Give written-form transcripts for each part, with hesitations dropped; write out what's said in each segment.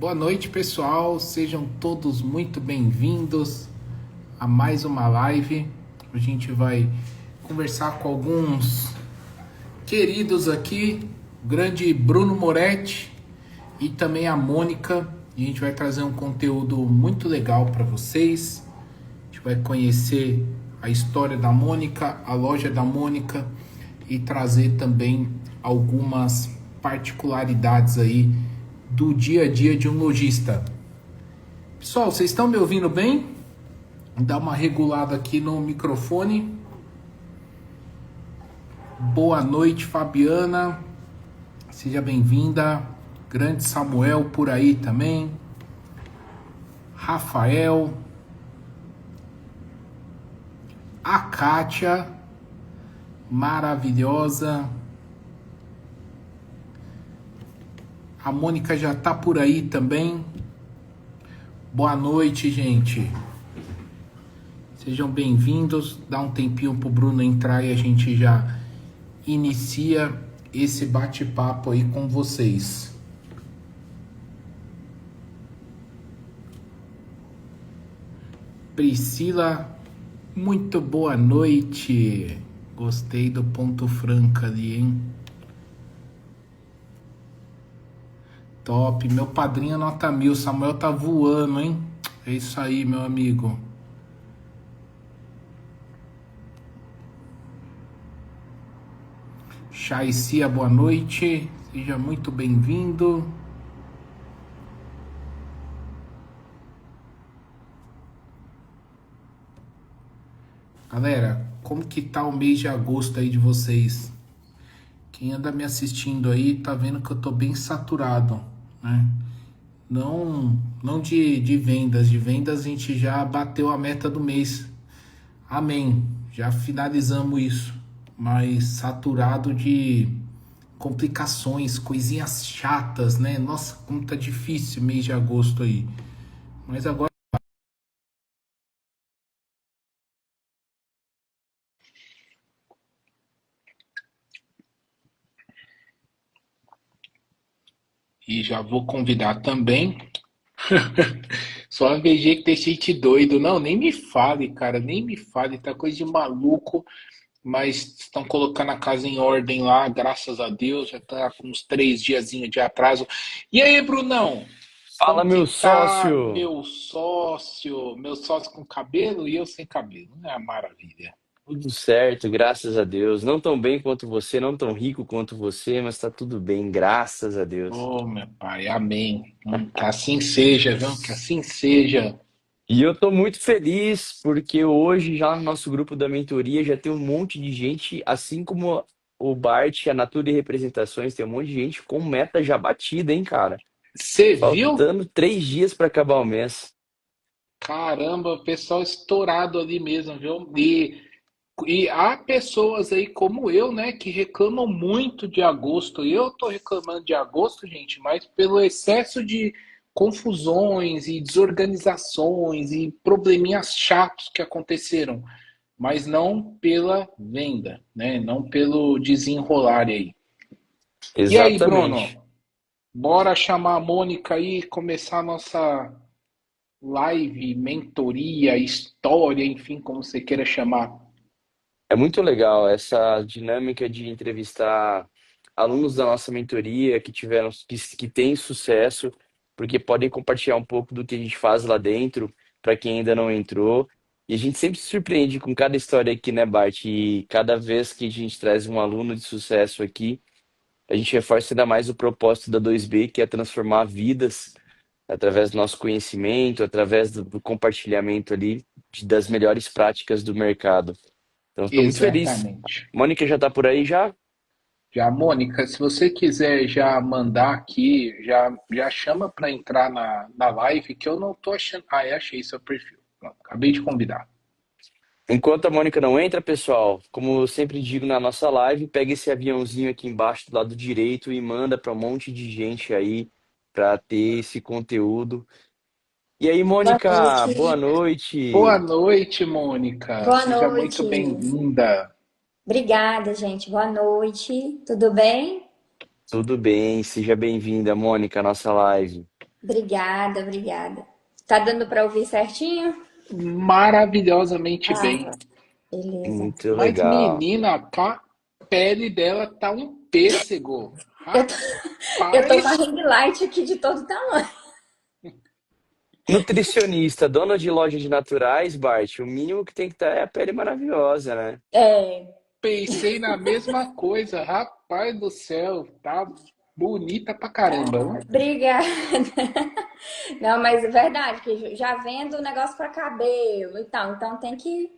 Boa noite, pessoal. Sejam todos muito bem-vindos a mais uma live. A gente vai conversar com alguns queridos aqui, o grande Bruno Moretti e também a Mônica. E a gente vai trazer um conteúdo muito legal para vocês. A gente vai conhecer a história da Mônica, a loja da Mônica e trazer também algumas particularidades aí do dia a dia de um lojista. Pessoal, vocês estão me ouvindo bem? Dá uma regulada aqui no microfone. Boa noite, Fabiana. Seja bem-vinda. Grande Samuel por aí também. Rafael. A Kátia. Maravilhosa. A Mônica já tá por aí também. Boa noite, gente. Sejam bem-vindos. Dá um tempinho pro Bruno entrar e a gente já inicia esse bate-papo aí com vocês. Priscila, muito boa noite. Gostei do ponto franco ali, hein? Top, meu padrinho nota 1000, Samuel tá voando, hein? É isso aí, meu amigo. Chaicia, boa noite. Seja muito bem-vindo. Galera, como que tá o mês de agosto aí de vocês? Quem anda me assistindo aí tá vendo que eu tô bem saturado, né? Não de vendas. De vendas a gente já bateu a meta do mês. Amém. Já finalizamos isso. Mas saturado de complicações, coisinhas chatas, né? Nossa, como tá difícil o mês de agosto aí. Mas agora... E já vou convidar também. Só VG que tem gente doido. Não, nem me fale, cara. Nem me fale. Tá coisa de maluco. Mas estão colocando a casa em ordem lá, graças a Deus. Já tá com uns 3 diazinhos de atraso. E aí, Brunão? Fala, Como meu que tá sócio! meu sócio? Meu sócio com cabelo e eu sem cabelo. É uma maravilha. Tudo certo, graças a Deus. Não tão bem quanto você, não tão rico quanto você, mas tá tudo bem, graças a Deus. Oh, meu pai, amém. Que assim seja, viu? Que assim seja. E eu tô muito feliz porque hoje, já no nosso grupo da mentoria, já tem um monte de gente, assim como o Bart, a Natura e Representações, tem um monte de gente com meta já batida, hein, cara? Você viu? Faltando 3 dias para acabar o mês. Caramba, o pessoal estourado ali mesmo, viu? E há pessoas aí como eu, né, que reclamam muito de agosto. E eu tô reclamando de agosto, gente, mas pelo excesso de confusões e desorganizações e probleminhas chatos que aconteceram, mas não pela venda, né? Não pelo desenrolar aí. E aí, Exatamente. Bruno, bora chamar a Mônica aí e começar a nossa live, mentoria, história, enfim, como você queira chamar. É muito legal essa dinâmica de entrevistar alunos da nossa mentoria que têm sucesso, porque podem compartilhar um pouco do que a gente faz lá dentro, para quem ainda não entrou. E a gente sempre se surpreende com cada história aqui, né, Bart? E cada vez que a gente traz um aluno de sucesso aqui, a gente reforça ainda mais o propósito da 2B, que é transformar vidas através do nosso conhecimento, através do compartilhamento ali das melhores práticas do mercado. Então, estou muito feliz. Exatamente. Mônica já está por aí já? Já, Mônica, se você quiser já mandar aqui, já chama para entrar na live, que eu não tô achando. Ah, achei seu perfil. Pronto, acabei de convidar. Enquanto a Mônica não entra, pessoal, como eu sempre digo na nossa live, pega esse aviãozinho aqui embaixo do lado direito e manda para um monte de gente aí para ter esse conteúdo. E aí, Boa Mônica, boa noite. Boa noite. noite, Mônica. Boa Seja muito noite. bem-vinda. Obrigada, gente. Boa noite. Tudo bem? Tudo bem? Seja bem-vinda, Mônica, à nossa live. Obrigada, obrigada. Tá dando para ouvir certinho? Maravilhosamente bem. Ah, beleza. Muito Mas, legal. menina, a pele dela tá um pêssego. Eu tô, eu tô com a Rapaz, ring light aqui de todo tamanho. Nutricionista, dona de loja de naturais, Bart, o mínimo que tem que estar é a pele maravilhosa, né? É, pensei na mesma coisa. Rapaz do céu, tá bonita pra caramba, viu? obrigada. Não, mas é verdade, que já vendo o negócio para cabelo e tal, então tem que,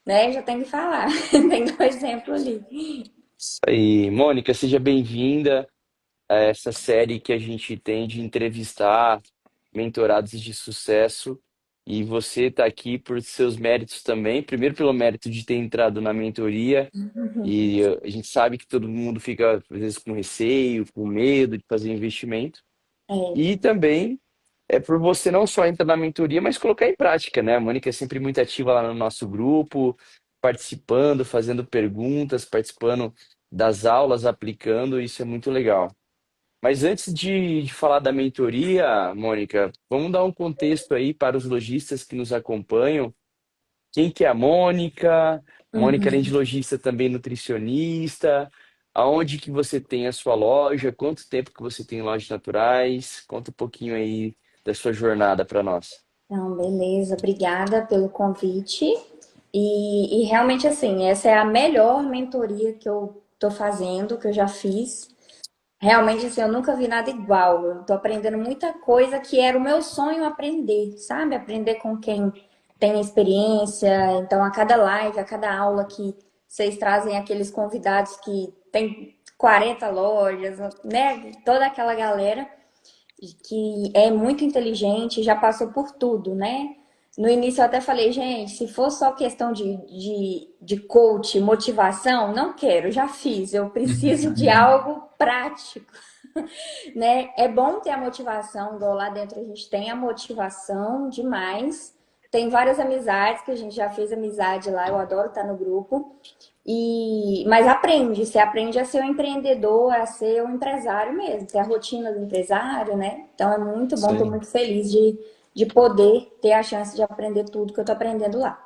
né, já tem que falar. Tem um exemplo ali. Isso aí. Mônica, seja bem-vinda a essa série que a gente tem de entrevistar mentorados de sucesso. E você está aqui por seus méritos também. Primeiro, pelo mérito de ter entrado na mentoria. E a gente sabe que todo mundo fica, às vezes, com receio, com medo de fazer investimento. É, E também é por você não só entrar na mentoria, mas colocar em prática, né? A Mônica é sempre muito ativa lá no nosso grupo, participando, fazendo perguntas, participando das aulas, aplicando. Isso é muito legal. Mas antes de falar da mentoria, Mônica, vamos dar um contexto aí para os lojistas que nos acompanham. Quem que é a Mônica? Mônica, além de uhum. lojista, também nutricionista. Aonde que você tem a sua loja? Quanto tempo que você tem em lojas naturais? Conta um pouquinho aí da sua jornada para nós. Então, beleza, obrigada pelo convite. E realmente, assim, essa é a melhor mentoria que eu tô fazendo, que eu já fiz. Realmente, assim, eu nunca vi nada igual. Eu tô aprendendo muita coisa que era o meu sonho aprender, sabe? Aprender com quem tem experiência. Então, a cada live, a cada aula que vocês trazem aqueles convidados que tem 40 lojas, né? Toda aquela galera que é muito inteligente, já passou por tudo, né? No início eu até falei, gente, se for só questão de coach, motivação, não quero, já fiz, eu preciso de algo prático, né? É bom ter a motivação, igual lá dentro a gente tem a motivação demais. Tem várias amizades que a gente já fez amizade lá, eu adoro estar no grupo. Mas aprende, você aprende a ser um empreendedor, a ser um empresário mesmo, ter a rotina do empresário, né? Então é muito bom, estou Sim. muito feliz de poder ter a chance de aprender tudo que eu estou aprendendo lá.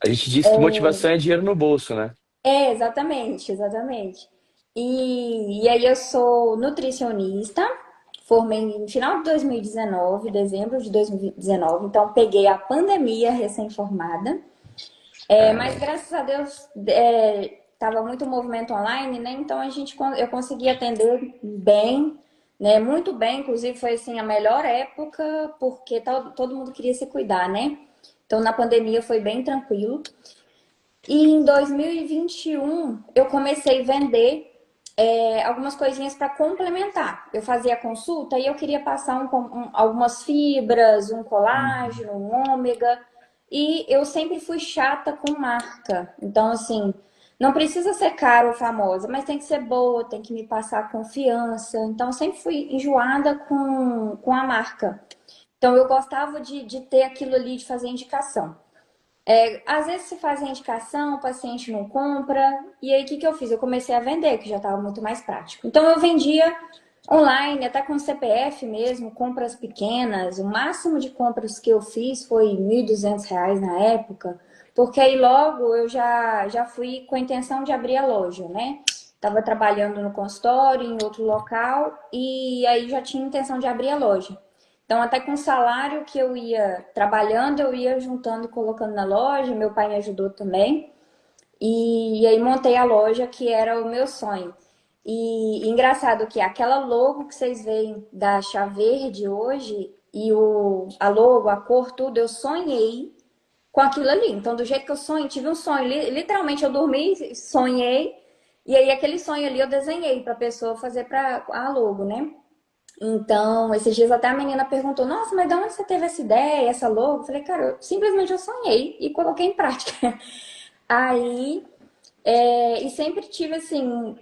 A gente diz que motivação é dinheiro no bolso, né? É, exatamente, exatamente. E aí eu sou nutricionista, formei no final de 2019, dezembro de 2019, então peguei a pandemia recém-formada. Mas Caramba. graças a Deus tava muito movimento online, né? Então eu consegui atender bem, né? Muito bem, inclusive foi assim a melhor época porque todo mundo queria se cuidar, né? Então na pandemia foi bem tranquilo. E em 2021 eu comecei a vender algumas coisinhas para complementar. Eu fazia consulta e eu queria passar algumas fibras, um colágeno, um ômega. E eu sempre fui chata com marca. Então, assim, não precisa ser caro ou famosa, mas tem que ser boa, tem que me passar confiança. Então, eu sempre fui enjoada com a marca. Então, eu gostava de ter aquilo ali, de fazer indicação. Às vezes se faz a indicação, o paciente não compra, e aí o que que eu fiz? Eu comecei a vender, que já estava muito mais prático. Então eu vendia online, até com CPF mesmo, compras pequenas. O máximo de compras que eu fiz foi R$ 1.200 na época, porque aí logo eu já fui com a intenção de abrir a loja, né? Estava trabalhando no consultório, em outro local, e aí já tinha intenção de abrir a loja. Então, até com o salário que eu ia trabalhando, eu ia juntando e colocando na loja. Meu pai me ajudou também. E aí montei a loja, que era o meu sonho. E engraçado que aquela logo que vocês veem da Chá Verde hoje, e a logo, a cor, tudo, eu sonhei com aquilo ali. Então, do jeito que eu sonhei, tive um sonho. Literalmente, eu dormi, sonhei. E aí, aquele sonho ali eu desenhei para a pessoa fazer para a logo, né? Então, esses dias até a menina perguntou: Nossa, mas de onde você teve essa ideia, essa logo? Eu falei: Cara, simplesmente eu sonhei e coloquei em prática. Aí, e sempre tive, assim,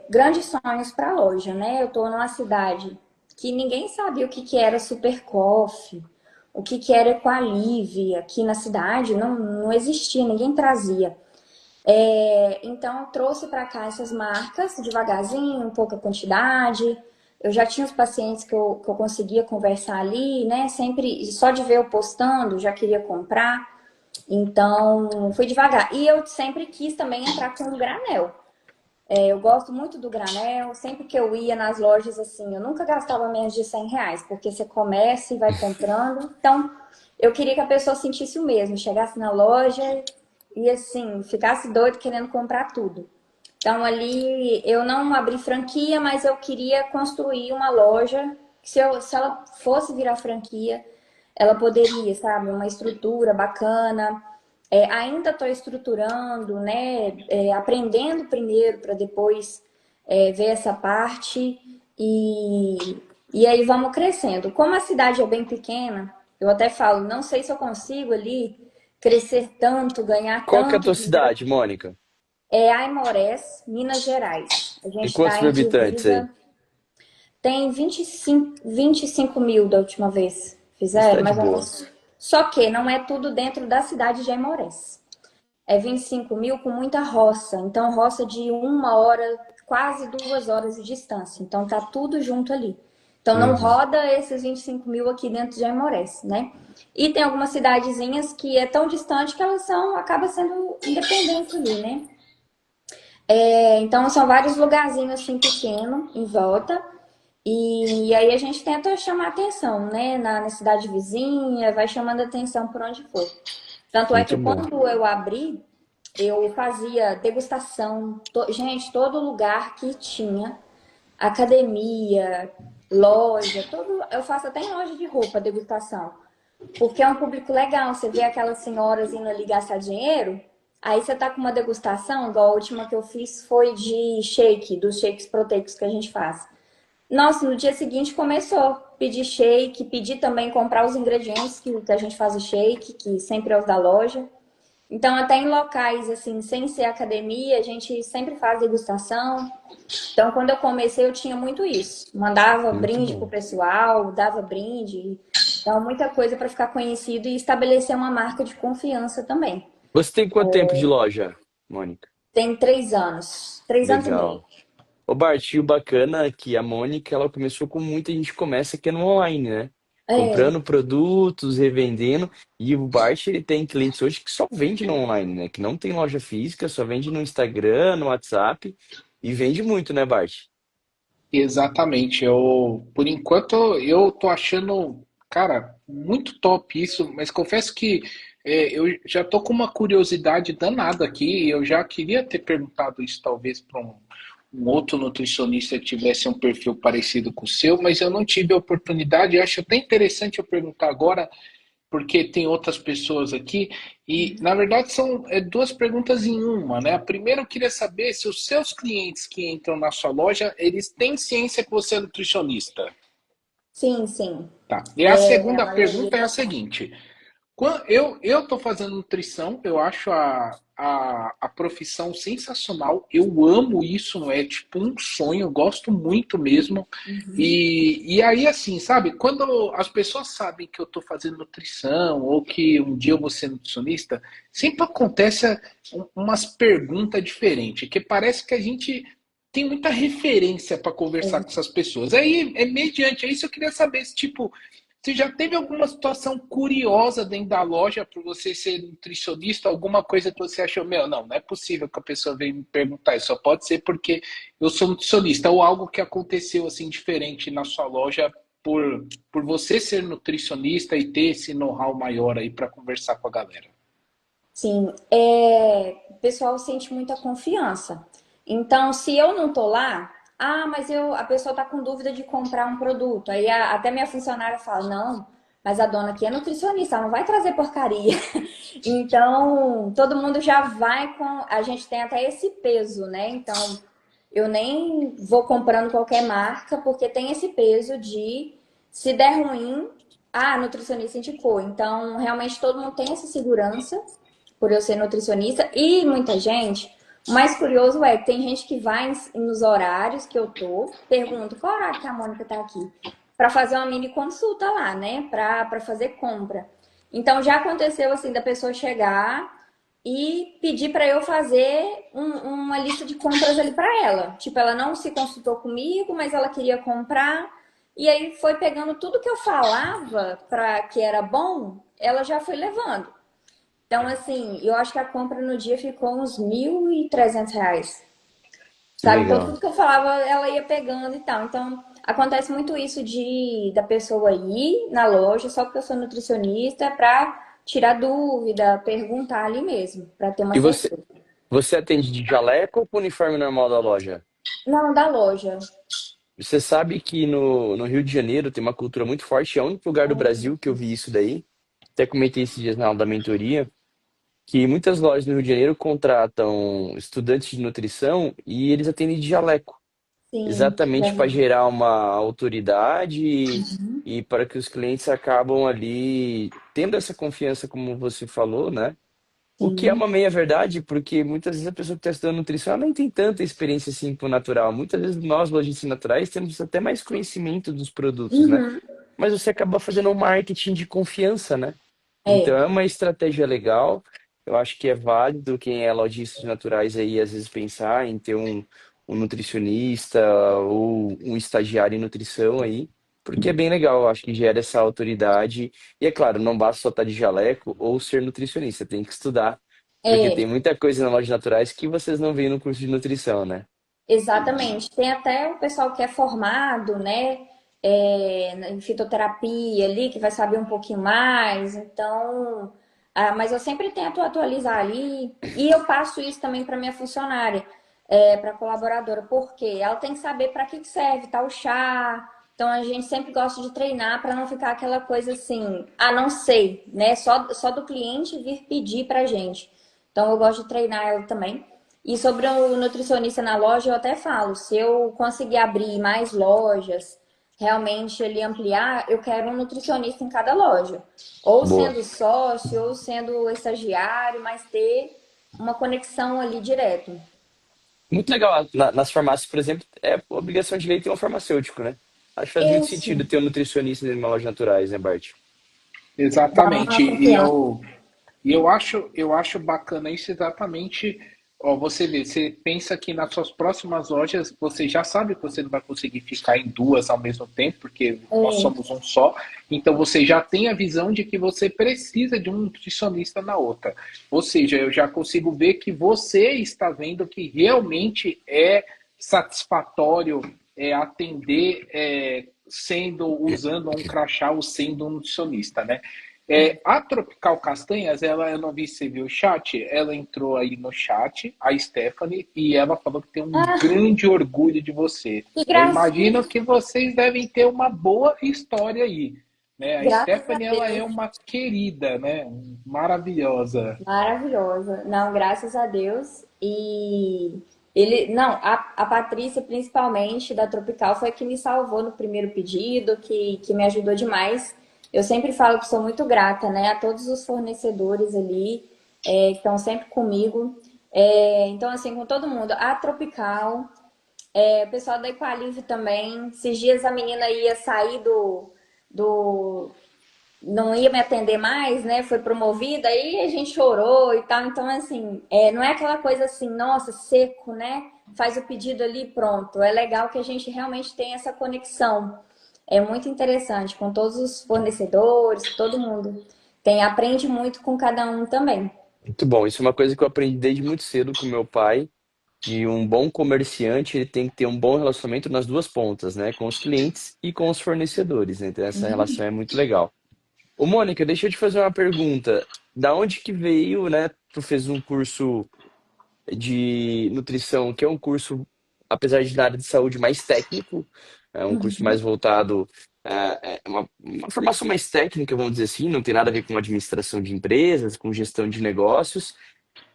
grandes sonhos para a loja, né? Eu tô numa cidade que ninguém sabia o que que era Super Coffee, o que que era Equalive aqui na cidade, não existia, ninguém trazia. Então, eu trouxe para cá essas marcas devagarzinho, pouca quantidade. Eu já tinha os pacientes que eu conseguia conversar ali, né? Sempre, só de ver eu postando, já queria comprar. Então, fui devagar. E eu sempre quis também entrar com o granel. Eu gosto muito do granel. Sempre que eu ia nas lojas, assim, eu nunca gastava menos de R$ 100, porque você começa e vai comprando. Então, eu queria que a pessoa sentisse o mesmo. Chegasse na loja e, assim, ficasse doido querendo comprar tudo. Então, ali, eu não abri franquia, mas eu queria construir uma loja. Se ela fosse virar franquia, ela poderia, sabe? Uma estrutura bacana. Ainda estou estruturando, né? Aprendendo primeiro para depois ver essa parte. E aí vamos crescendo. Como a cidade é bem pequena, eu até falo, não sei se eu consigo ali crescer tanto, ganhar Qual que é a tanto tua dinheiro. cidade, Mônica? É Aimorés, Minas Gerais. A gente Tem quantos está mil em habitantes aí? divisa. Tem 25 mil da última vez. Uma Fizeram, cidade mais ou boa. menos. Só que não é tudo dentro da cidade de Aimorés. É 25 mil com muita roça. Então, roça de 1 hora, quase 2 horas de distância. Então, tá tudo junto ali. Então, não Uhum. roda esses 25 mil aqui dentro de Aimorés, né? E tem algumas cidadezinhas que é tão distante que elas acaba sendo independentes ali, né? Então, são vários lugarzinhos assim pequenos em volta. E aí a gente tenta chamar atenção, né? Na cidade vizinha, vai chamando atenção por onde for. Tanto é que Muito bom. quando eu abri, eu fazia degustação. Gente, todo lugar que tinha academia, loja, todo, eu faço até em loja de roupa degustação. Porque é um público legal. Você vê aquelas senhoras indo ali gastar dinheiro, aí você tá com uma degustação, igual a última que eu fiz foi de shake, dos shakes proteicos que a gente faz. Nossa, no dia seguinte começou. Pedir shake, pedir também comprar os ingredientes que a gente faz o shake, que sempre é os da loja. Então, até em locais, assim, sem ser academia, a gente sempre faz degustação. Então, quando eu comecei, eu tinha muito isso. Mandava Muito brinde pro bom. pessoal, dava brinde. Então, muita coisa para ficar conhecido e estabelecer uma marca de confiança também. Você tem quanto tempo de loja, Mônica? Tem 3 anos, 3 anos e meio. Legal. Ô, Bart, e o bacana é que a Mônica, ela começou como muita gente começa, que é no online, né? É, Comprando produtos, revendendo. E o Bart, ele tem clientes hoje que só vende no online, né? Que não tem loja física, só vende no Instagram, no WhatsApp. E vende muito, né, Bart? Exatamente. Por enquanto, eu tô achando, cara, muito top isso, mas confesso que eu já tô com uma curiosidade danada aqui. Eu já queria ter perguntado isso talvez para um outro nutricionista que tivesse um perfil parecido com o seu, mas eu não tive a oportunidade. Eu acho até interessante eu perguntar agora, porque tem outras pessoas aqui, e na verdade são duas perguntas em uma, né? A primeira eu queria saber se os seus clientes que entram na sua loja, eles têm ciência que você é nutricionista. sim, sim. Tá. E a A segunda maioria pergunta é a já sabe. seguinte: eu tô fazendo nutrição, eu acho a profissão sensacional, eu amo isso, não é tipo um sonho, eu gosto muito mesmo. E aí, assim, sabe, quando as pessoas sabem que eu tô fazendo nutrição ou que um dia eu vou ser nutricionista, sempre acontece umas perguntas diferentes, que parece que a gente tem muita referência para conversar com essas pessoas. Aí, mediante isso, eu queria saber se, tipo, você já teve alguma situação curiosa dentro da loja por você ser nutricionista? Alguma coisa que você achou, meu, não é possível que a pessoa venha me perguntar isso, só pode ser porque eu sou nutricionista, ou algo que aconteceu assim diferente na sua loja por você ser nutricionista e ter esse know-how maior aí para conversar com a galera. Sim, o pessoal sente muita confiança. Então, se eu não tô lá, mas a pessoa tá com dúvida de comprar um produto. Aí até minha funcionária fala, não, mas a dona aqui é nutricionista, ela não vai trazer porcaria. Então, todo mundo já vai com. A gente tem até esse peso, né? Então, eu nem vou comprando qualquer marca, porque tem esse peso de se der ruim, a nutricionista indicou. Então, realmente todo mundo tem essa segurança por eu ser nutricionista e muita gente. O mais curioso é que tem gente que vai nos horários que eu tô, pergunto qual horário que a Mônica tá aqui, para fazer uma mini consulta lá, né? Para fazer compra. Então já aconteceu assim da pessoa chegar. e pedi para eu fazer uma lista de compras ali para ela. Tipo, ela não se consultou comigo, mas ela queria comprar. E aí foi pegando tudo que eu falava para que era bom, ela já foi levando. Então, assim, eu acho que a compra no dia ficou uns R$ 1.300. Que Sabe? Então, legal. tudo que eu falava, ela ia pegando e tal. Então, acontece muito isso de da pessoa ir na loja, só porque eu sou nutricionista, para tirar dúvida, perguntar ali mesmo, para ter uma E você, certeza. você atende de jaleco ou com o uniforme normal da loja? Não, da loja. Você sabe que no Rio de Janeiro tem uma cultura muito forte, é o único lugar do Brasil que eu vi isso daí. Até comentei esses dias na aula da mentoria, que muitas lojas no Rio de Janeiro contratam estudantes de nutrição e eles atendem de jaleco, Sim, já exatamente para vi. gerar uma autoridade e para que os clientes acabam ali tendo essa confiança, como você falou, né? O que é Sim. uma meia-verdade, porque muitas vezes a pessoa que está estudando nutrição ela nem tem tanta experiência assim com o natural. Muitas vezes nós, lojistas naturais, temos até mais conhecimento dos produtos, né? Uhum. Mas você acaba fazendo um marketing de confiança, né? Então É, é uma estratégia legal. Eu acho que é válido quem é lojista de naturais aí, às vezes, pensar em ter um nutricionista ou um estagiário em nutrição aí, porque é bem legal. Eu acho que gera essa autoridade. E é claro, não basta só estar de jaleco ou ser nutricionista, tem que estudar, porque tem é, muita coisa na loja de naturais que vocês não veem no curso de nutrição, né? exatamente. Tem até o pessoal que é formado, né, em fitoterapia ali, que vai saber um pouquinho mais. Então, mas eu sempre tento atualizar ali. E eu passo isso também para minha funcionária, para colaboradora, porque ela tem que saber para que serve tal chá. Então, a gente sempre gosta de treinar para não ficar aquela coisa assim, não sei, né? Só do cliente vir pedir para gente. Então, eu gosto de treinar ela também. E sobre o nutricionista na loja, eu até falo, se eu conseguir abrir mais lojas, realmente ele ampliar, eu quero um nutricionista em cada loja. Ou Boa. sendo sócio, ou sendo estagiário, mas ter uma conexão ali direto. Muito legal. Nas farmácias, por exemplo, é obrigação de lei ter um farmacêutico, né? Acho que faz muito Isso, sentido ter um nutricionista dentro de uma loja de naturais, né, Bart? dá Exatamente. uma E confiança. eu acho bacana isso exatamente. Ó, você vê, você pensa que nas suas próximas lojas você já sabe que você não vai conseguir ficar em duas ao mesmo tempo, porque nós É, somos um só. Então você já tem a visão de que você precisa de um nutricionista na outra. Ou seja, eu já consigo ver que você está vendo que realmente é satisfatório atender sendo usando um crachá ou sendo um nutricionista, né? A Tropical Castanhas, ela, eu não vi se você viu o chat, ela entrou aí no chat, a Stephanie, e ela falou que tem um ah, grande orgulho de você. que Eu gracinha, imagino que vocês devem ter uma boa história aí, né? A graças a Stephanie, ela é Deus. uma querida, né? Maravilhosa. Maravilhosa. Não, graças a Deus. E ele, não, a Patrícia, principalmente da Tropical, foi a que me salvou no primeiro pedido, que me ajudou demais. Eu sempre falo que sou muito grata, né, a todos os fornecedores ali, que estão sempre comigo. Então, assim, com todo mundo. A Tropical, o pessoal da Equalive também. Esses dias a menina ia sair do não ia me atender mais, né? Foi promovida, aí a gente chorou e tal. Então, assim, não é aquela coisa assim, nossa, seco, né? Faz o pedido ali, pronto. É legal que a gente realmente tem essa conexão. É muito interessante com todos os fornecedores, todo mundo. Aprende muito com cada um também. Muito bom. Isso é uma coisa que eu aprendi desde muito cedo com meu pai, que um bom comerciante ele tem que ter um bom relacionamento nas duas pontas, né? Com os clientes e com os fornecedores, né? Então essa relação é muito legal. Ô, Mônica, deixa eu te fazer uma pergunta. Da onde que veio, né? Tu fez um curso de nutrição, que é um curso, apesar de na área de saúde, mais técnico, é um curso mais voltado, é uma formação mais técnica, vamos dizer assim, não tem nada a ver com administração de empresas, com gestão de negócios.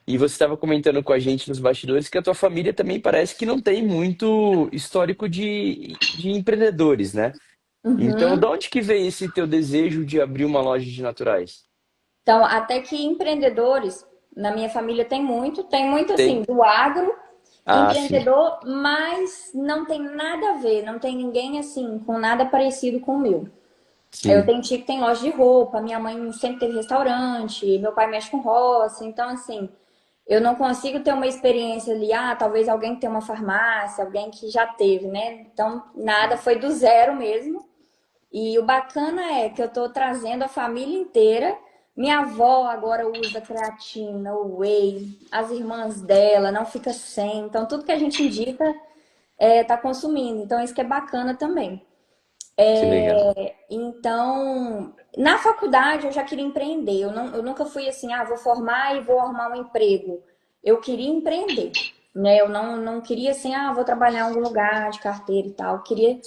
E você estava comentando com a gente nos bastidores que a tua família também parece que não tem muito histórico de empreendedores, né? Então, de Uhum. onde que veio esse teu desejo de abrir uma loja de naturais? Então, até que empreendedores, na minha família tem muito Tem? assim, do agro, Ah, sim. empreendedor, mas não tem nada a ver, não tem ninguém assim, com nada parecido com o meu. Eu Sim. tenho tio que tem loja de roupa, minha mãe sempre teve restaurante, meu pai mexe com roça, então assim, eu não consigo ter uma experiência ali, talvez alguém que tem uma farmácia, alguém que já teve, né? Então, nada, foi do zero mesmo. E o bacana é que eu tô trazendo a família inteira. Minha avó agora usa creatina, o whey, as irmãs dela, não fica sem. Então, tudo que a gente indica tá consumindo. Então, isso que é bacana também. Que legal. Então, na faculdade eu já queria empreender. Eu nunca fui assim, vou formar e vou arrumar um emprego. Eu queria empreender, né? Eu não queria assim, vou trabalhar em algum lugar de carteira e tal. Eu queria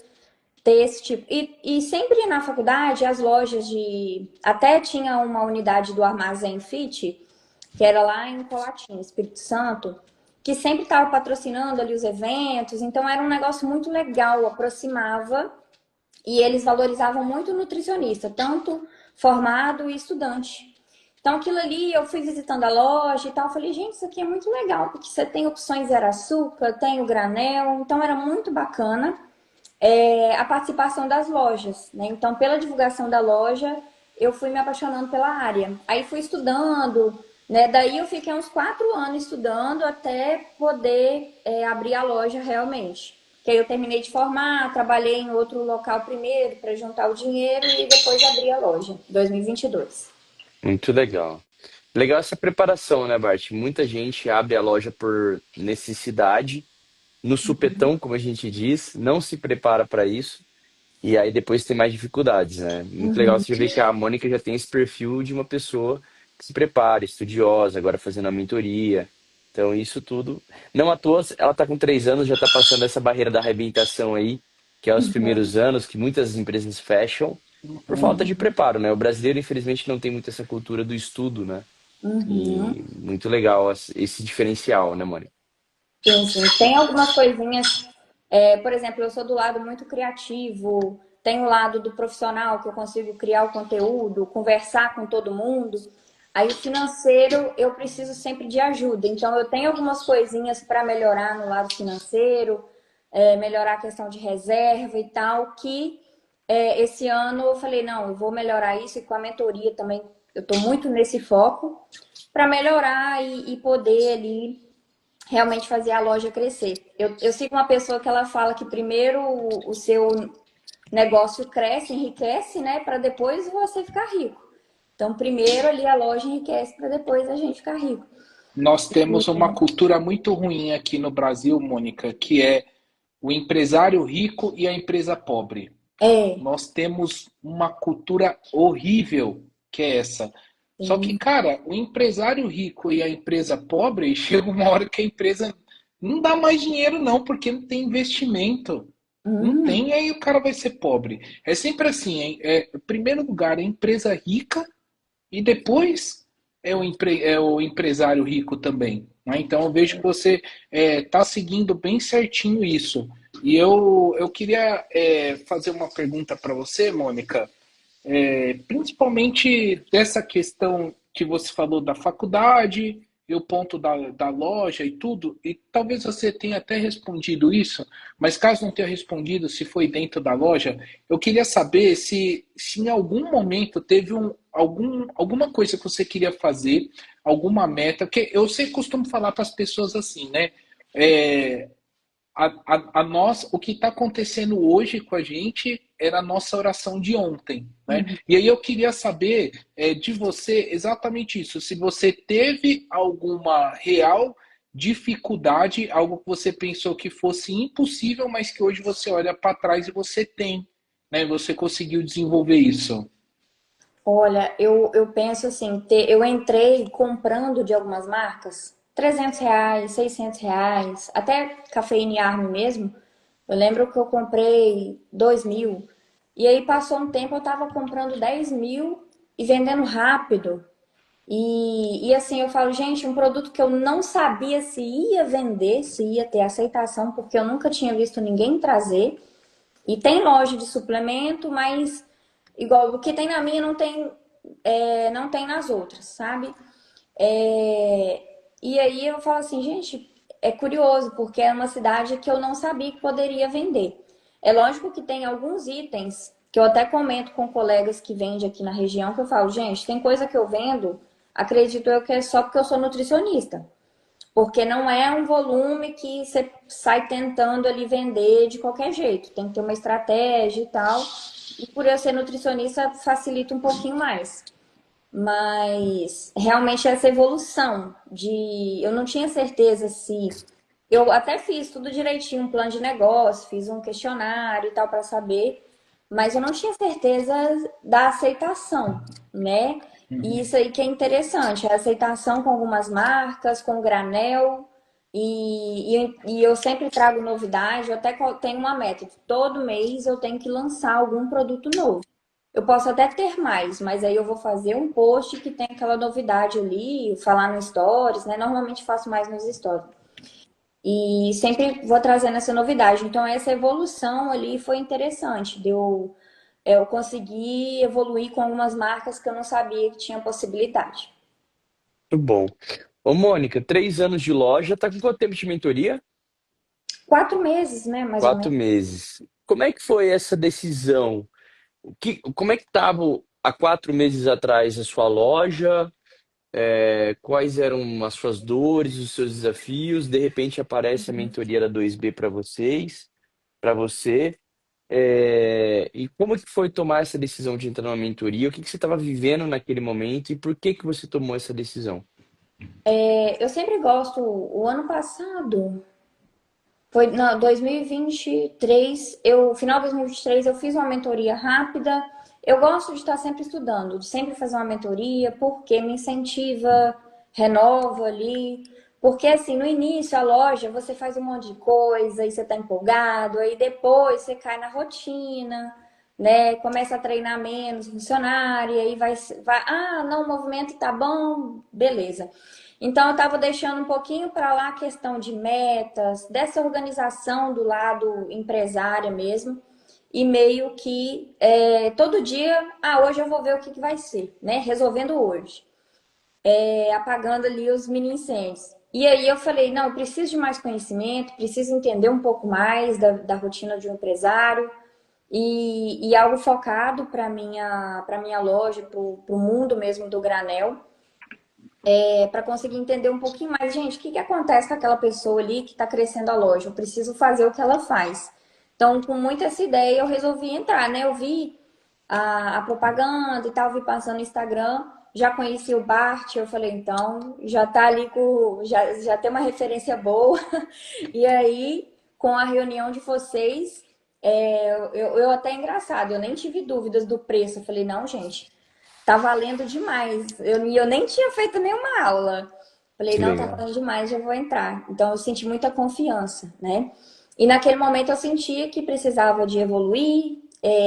ter esse tipo. E sempre na faculdade, as lojas de. Até tinha uma unidade do Armazém Fit, que era lá em Colatina, Espírito Santo, que sempre estava patrocinando ali os eventos. Então era um negócio muito legal, aproximava. E eles valorizavam muito o nutricionista, tanto formado e estudante. Então, aquilo ali, eu fui visitando a loja e tal. Eu falei, gente, isso aqui é muito legal, porque você tem opções zero açúcar, tem o granel. Então, era muito bacana a participação das lojas, né? Então, pela divulgação da loja, eu fui me apaixonando pela área. Aí, fui estudando, né? Daí, eu fiquei uns 4 anos estudando até poder abrir a loja realmente. Que aí eu terminei de formar, trabalhei em outro local primeiro para juntar o dinheiro e depois abri a loja, em 2022. Muito legal. Legal essa preparação, né, Bart? Muita gente abre a loja por necessidade, no supetão, como a gente diz, não se prepara para isso, e aí depois tem mais dificuldades, né? Muito legal Uhum. você ver que a Mônica já tem esse perfil de uma pessoa que se prepara, estudiosa, agora fazendo a mentoria. Então, isso tudo. Não à toa, ela está com 3 anos, já está passando essa barreira da arrebentação aí, que é os primeiros anos que muitas empresas fecham por falta de preparo, né? O brasileiro, infelizmente, não tem muito essa cultura do estudo, né? Uhum. E muito legal esse diferencial, né, Mônica? Sim, sim. Tem algumas coisinhas, por exemplo, eu sou do lado muito criativo, tem o lado do profissional que eu consigo criar o conteúdo, conversar com todo mundo. Aí o financeiro eu preciso sempre de ajuda. Então eu tenho algumas coisinhas para melhorar no lado financeiro, melhorar a questão de reserva e tal, que esse ano eu falei, não, eu vou melhorar isso e com a mentoria também, eu estou muito nesse foco para melhorar e poder ali realmente fazer a loja crescer. Eu sigo uma pessoa que ela fala que primeiro o seu negócio cresce, enriquece, né? Para depois você ficar rico. Então, primeiro ali a loja enriquece para depois a gente ficar rico. Nós temos uma cultura muito ruim aqui no Brasil, Mônica, que é o empresário rico e a empresa pobre. É, Nós temos uma cultura horrível que é essa. Só que, sim. cara, o empresário rico e a empresa pobre, chega uma hora que a empresa não dá mais dinheiro, não, porque não tem investimento. Não Hum, tem, aí o cara vai ser pobre. É sempre assim, hein? Em primeiro lugar, a empresa rica e depois é o empresário rico também. Né? Então eu vejo que você está seguindo bem certinho isso. E eu queria fazer uma pergunta para você, Mônica, principalmente dessa questão que você falou da faculdade e o ponto da loja e tudo, e talvez você tenha até respondido isso, mas caso não tenha respondido, se foi dentro da loja, eu queria saber se em algum momento teve alguma coisa que você queria fazer, alguma meta, porque eu sempre costumo falar para as pessoas assim, né? É, nós, o que está acontecendo hoje com a gente era a nossa oração de ontem, né? uhum. E aí eu queria saber de você exatamente isso. Se você teve alguma real dificuldade, algo que você pensou que fosse impossível, mas que hoje você olha para trás e você tem, né? Você conseguiu desenvolver isso. Olha, eu penso assim, eu entrei comprando de algumas marcas, R$ 300, R$ 600, até Cafeína e Arme mesmo. Eu lembro que eu comprei 2.000. E aí passou um tempo, eu tava comprando 10.000 e vendendo rápido. E assim, eu falo, gente, um produto que eu não sabia se ia vender, se ia ter aceitação, porque eu nunca tinha visto ninguém trazer. E tem loja de suplemento, mas igual o que tem na minha não tem nas outras, sabe? É, e aí eu falo assim, gente, é curioso, porque é uma cidade que eu não sabia que poderia vender. É lógico que tem alguns itens que eu até comento com colegas que vendem aqui na região, que eu falo, gente, tem coisa que eu vendo, acredito eu que é só porque eu sou nutricionista. Porque não é um volume que você sai tentando ali vender de qualquer jeito. Tem que ter uma estratégia e tal. E por eu ser nutricionista, facilita um pouquinho mais. Mas realmente essa evolução de eu não tinha certeza se eu até fiz tudo direitinho, um plano de negócio, fiz um questionário e tal para saber, mas eu não tinha certeza da aceitação, né? E isso aí que é interessante, a aceitação com algumas marcas, com o granel, e eu sempre trago novidade, eu até tenho uma meta, todo mês eu tenho que lançar algum produto novo. Eu posso até ter mais, mas aí eu vou fazer um post que tem aquela novidade ali, falar no Stories, né? Normalmente faço mais nos Stories. E sempre vou trazendo essa novidade. Então, essa evolução ali foi interessante. Eu consegui evoluir com algumas marcas que eu não sabia que tinha possibilidade. Muito bom. Ô, Mônica, 3 anos de loja, tá com quanto tempo de mentoria? 4 meses, né? Mais ou Quatro menos. meses. Como é que foi essa decisão? Como é que estava há 4 meses atrás a sua loja? Quais eram as suas dores, os seus desafios? De repente aparece a mentoria da 2B para vocês, para você. E como que foi tomar essa decisão de entrar numa mentoria? O que que você estava vivendo naquele momento e por que que você tomou essa decisão? Eu sempre gosto. O ano passado, foi, não, 2023, final de 2023, eu fiz uma mentoria rápida. Eu gosto de estar sempre estudando, de sempre fazer uma mentoria, porque me incentiva, renova ali. Porque assim, no início, a loja, você faz um monte de coisa, e você tá empolgado, aí depois você cai na rotina, né? Começa a treinar menos funcionário, e aí não, o movimento tá bom, beleza. Então, eu estava deixando um pouquinho para lá a questão de metas, dessa organização do lado empresária mesmo, e meio que todo dia, hoje eu vou ver o que vai ser, né? Resolvendo hoje, apagando ali os mini incêndios. E aí eu falei, não, eu preciso de mais conhecimento, preciso entender um pouco mais da rotina de um empresário e algo focado para minha loja, para o mundo mesmo do granel para conseguir entender um pouquinho mais, gente, o que acontece com aquela pessoa ali que está crescendo a loja? Eu preciso fazer o que ela faz. Então, com muita essa ideia, eu resolvi entrar, né? Eu vi a propaganda e tal, vi passando no Instagram, já conheci o Bart, eu falei, então, já tá ali já tem uma referência boa. E aí, com a reunião de vocês, eu até engraçado, eu nem tive dúvidas do preço. Eu falei, não, gente, tá valendo demais. Eu nem tinha feito nenhuma aula. Falei, Que não, tá legal. valendo demais, já vou entrar. Então eu senti muita confiança, né? E naquele momento eu sentia que precisava de evoluir,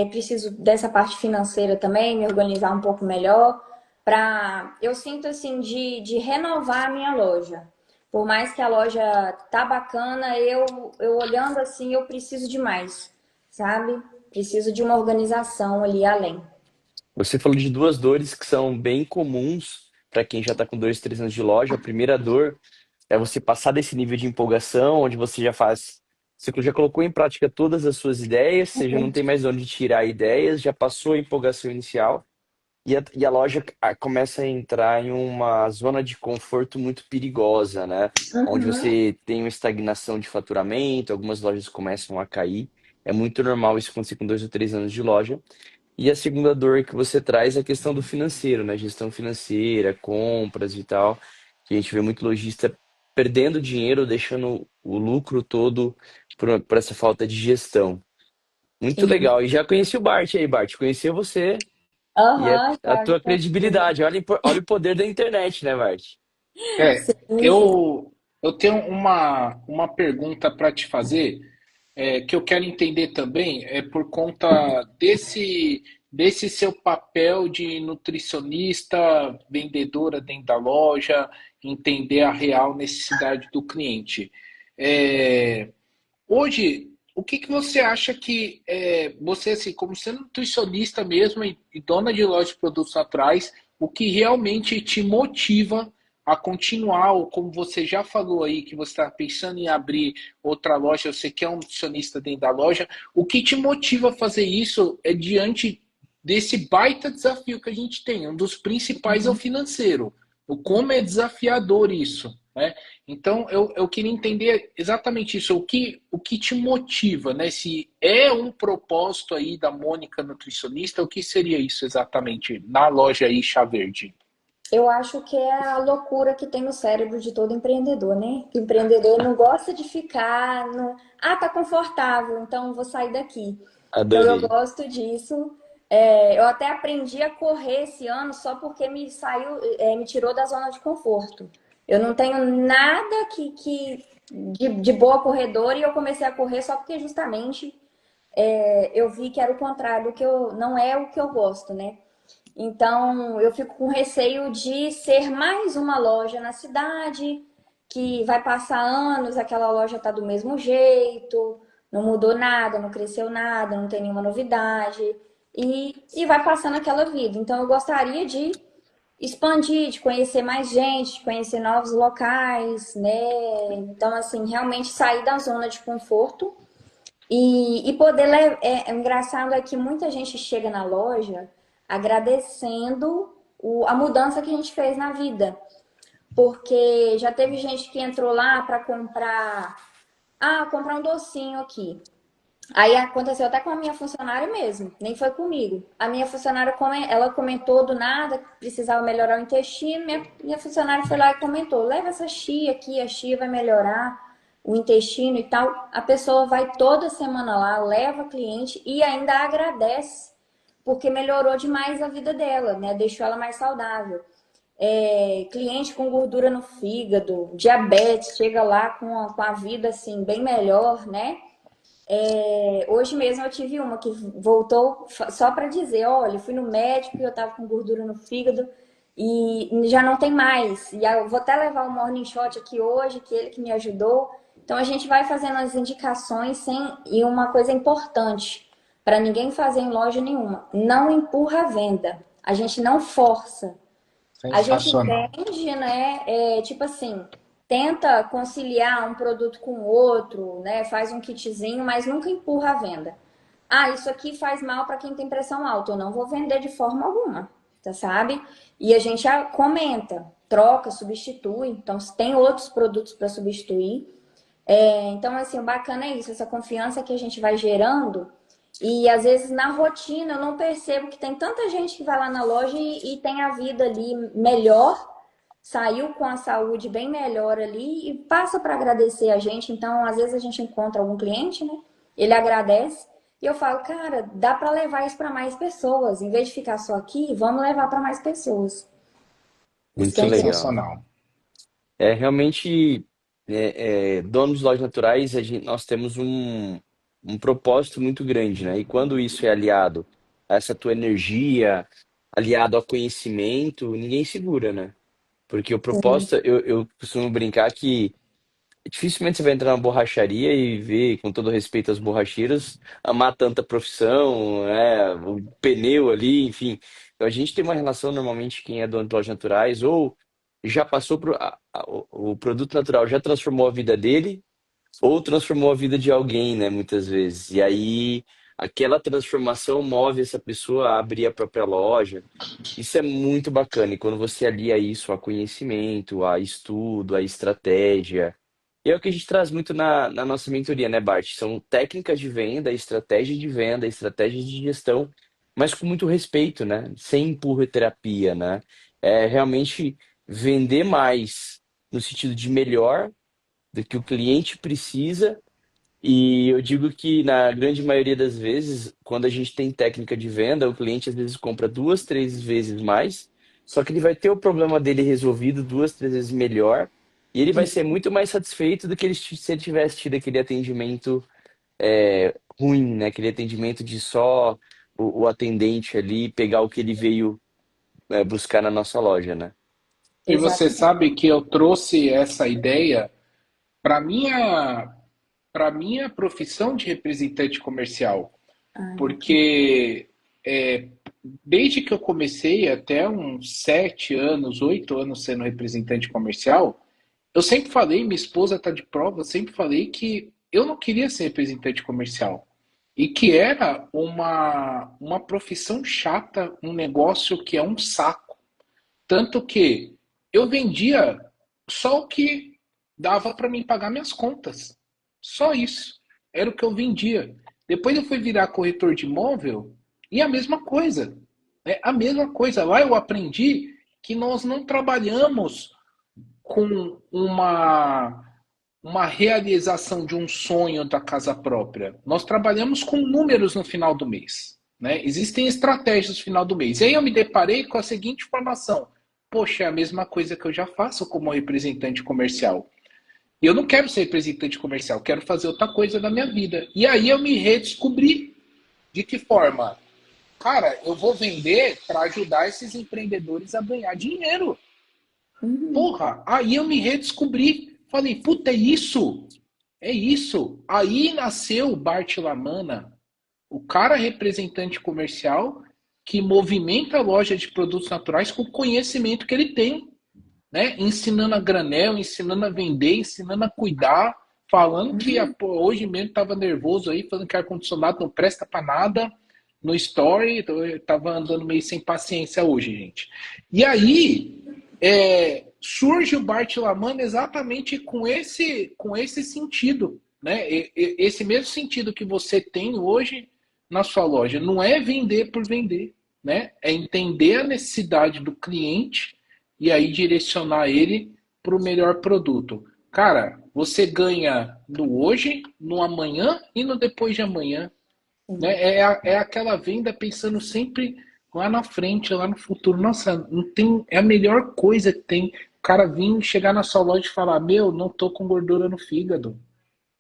preciso dessa parte financeira também, me organizar um pouco melhor, eu sinto assim de renovar a minha loja. Por mais que a loja tá bacana, eu olhando assim, eu preciso de mais, sabe? Preciso de uma organização ali além. Você falou de duas dores que são bem comuns para quem já está com 2, 3 anos de loja. A primeira dor é você passar desse nível de empolgação, onde você já colocou em prática todas as suas ideias, você já não tem mais onde tirar ideias, já passou a empolgação inicial, e a loja começa a entrar em uma zona de conforto muito perigosa, né? Onde Uhum. você tem uma estagnação de faturamento, algumas lojas começam a cair. É muito normal isso acontecer com 2 ou 3 anos de loja. E a segunda dor que você traz é a questão do financeiro, né? Gestão financeira, compras e tal. Que a gente vê muito lojista perdendo dinheiro, deixando o lucro todo por essa falta de gestão. Muito Sim. legal. E já conheci o Bart aí, Bart. Conhecia você e Aham, a já, tua já fui. credibilidade. Olha o poder da internet, né, Bart? É, Sim, sim. eu tenho uma pergunta para te fazer, que eu quero entender também, por conta desse seu papel de nutricionista, vendedora dentro da loja, entender a real necessidade do cliente. É, Hoje, o que que você acha que você, assim, como sendo nutricionista mesmo e dona de loja de produtos naturais, o que realmente te motiva a continuar, ou como você já falou aí, que você está pensando em abrir outra loja, você quer um nutricionista dentro da loja, o que te motiva a fazer isso é diante desse baita desafio que a gente tem. Um dos principais é o financeiro. o como é desafiador isso, né? Então, eu queria entender exatamente isso, o que te motiva, né? Se é um propósito aí da Mônica Nutricionista, o que seria isso exatamente na loja aí Chá Verde? Eu acho que é a loucura que tem no cérebro de todo empreendedor, né? Que o empreendedor não gosta de ficar no... Ah, tá confortável, então vou sair daqui. Então eu Adorei. gosto disso. Eu até aprendi a correr esse ano só porque me tirou da zona de conforto. Eu não tenho nada de boa corredora e eu comecei a correr só porque justamente eu vi que era o contrário, que eu não é o que eu gosto, né? Então, eu fico com receio de ser mais uma loja na cidade, que vai passar anos, aquela loja tá do mesmo jeito, não mudou nada, não cresceu nada, não tem nenhuma novidade, e vai passando aquela vida. Então, eu gostaria de expandir, de conhecer mais gente, de conhecer novos locais, né? Então, assim, realmente sair da zona de conforto e poder levar. O engraçado é que muita gente chega na loja agradecendo a mudança que a gente fez na vida. Porque já teve gente que entrou lá para comprar um docinho aqui. Aí aconteceu até com a minha funcionária mesmo, nem foi comigo. A minha funcionária, ela comentou do nada que precisava melhorar o intestino. Minha funcionária foi lá e comentou: leva essa chia aqui, a chia vai melhorar o intestino e tal. A pessoa vai toda semana lá, leva cliente e ainda agradece, porque melhorou demais a vida dela, né? Deixou ela mais saudável. Cliente com gordura no fígado, diabetes, chega lá com a vida assim bem melhor, né? Hoje mesmo eu tive uma que voltou só para dizer, olha, fui no médico e eu tava com gordura no fígado e já não tem mais. E eu vou até levar o Morning Shot aqui hoje, que ele que me ajudou. Então a gente vai fazendo as indicações e uma coisa importante, para ninguém fazer em loja nenhuma, não empurra a venda. A gente não força. A gente Sensacional. vende, né? Tipo assim, tenta conciliar um produto com o outro, né? Faz um kitzinho, mas nunca empurra a venda. Ah, isso aqui faz mal para quem tem pressão alta. Eu não vou vender de forma alguma, tá, sabe? E a gente comenta, troca, substitui. Então, se tem outros produtos para substituir. Então, assim, o bacana é isso, essa confiança que a gente vai gerando. E às vezes na rotina eu não percebo que tem tanta gente que vai lá na loja e tem a vida ali melhor, saiu com a saúde bem melhor ali e passa para agradecer a gente. Então, às vezes a gente encontra algum cliente, né? Ele agradece e eu falo, cara, dá para levar isso para mais pessoas. Em vez de ficar só aqui, vamos levar para mais pessoas. Isso que é Muito legal. importante. Sensacional. É realmente, donos de lojas naturais, nós temos um propósito muito grande, né? E quando isso é aliado a essa tua energia, aliado ao conhecimento, ninguém segura, né? Porque o propósito, eu costumo brincar que dificilmente você vai entrar numa borracharia e ver, com todo respeito às borracheiras, amar tanta profissão, né? O pneu ali, enfim. Então a gente tem uma relação, normalmente, quem é dono de lojas naturais, ou já passou o produto natural já transformou a vida dele, ou transformou a vida de alguém, né? Muitas vezes. E aí aquela transformação move essa pessoa a abrir a própria loja. Isso é muito bacana. E quando você alia isso a conhecimento, a estudo, a estratégia. E é o que a gente traz muito na nossa mentoria, né, Bart? São técnicas de venda, estratégia de gestão, mas com muito respeito, né? Sem empurra terapia, né? É realmente vender mais no sentido de melhor do que o cliente precisa. E eu digo que na grande maioria das vezes, quando a gente tem técnica de venda, o cliente às vezes compra duas, três vezes mais, só que ele vai ter o problema dele resolvido duas, três vezes melhor, e ele vai ser muito mais satisfeito do que se ele tivesse tido aquele atendimento ruim, né? Aquele atendimento de só o atendente ali pegar o que ele veio buscar na nossa loja, né? E você Exatamente. sabe que eu trouxe essa ideia para minha profissão de representante comercial, porque é, desde que eu comecei até uns 7 anos, 8 anos sendo representante comercial, eu sempre falei, minha esposa está de prova, eu sempre falei que eu não queria ser representante comercial e que era uma profissão chata, um negócio que é um saco. Tanto que eu vendia só o que dava para mim pagar minhas contas. Só isso. Era o que eu vendia. Depois eu fui virar corretor de imóvel e a mesma coisa. É a mesma coisa. Lá eu aprendi que nós não trabalhamos com uma realização de um sonho da casa própria. Nós trabalhamos com números no final do mês. Né? Existem estratégias no final do mês. E aí eu me deparei com a seguinte informação. Poxa, é a mesma coisa que eu já faço como representante comercial. E eu não quero ser representante comercial, quero fazer outra coisa da minha vida. E aí eu me redescobri. De que forma? Cara, eu vou vender para ajudar esses empreendedores a ganhar dinheiro. Uhum. Porra, aí eu me redescobri. Falei, puta, é isso. É isso. Aí nasceu o Bart Lamana, o cara representante comercial que movimenta a loja de produtos naturais com o conhecimento que ele tem, né? Ensinando a granel, ensinando a vender, ensinando a cuidar, falando que Uhum. pô, hoje mesmo estava nervoso aí, falando que ar-condicionado não presta para nada no story, eu tava andando meio sem paciência hoje, gente. E aí surge o Bart Lamana exatamente com esse sentido, né? Esse mesmo sentido que você tem hoje na sua loja. Não é vender por vender, né? É entender a necessidade do cliente e aí direcionar ele para o melhor produto. Cara, você ganha no hoje, no amanhã e no depois de amanhã. Né? Sim. É aquela venda pensando sempre lá na frente, lá no futuro. Nossa, não tem, é a melhor coisa que tem. O cara vir, chegar na sua loja e falar: Meu, não tô com gordura no fígado.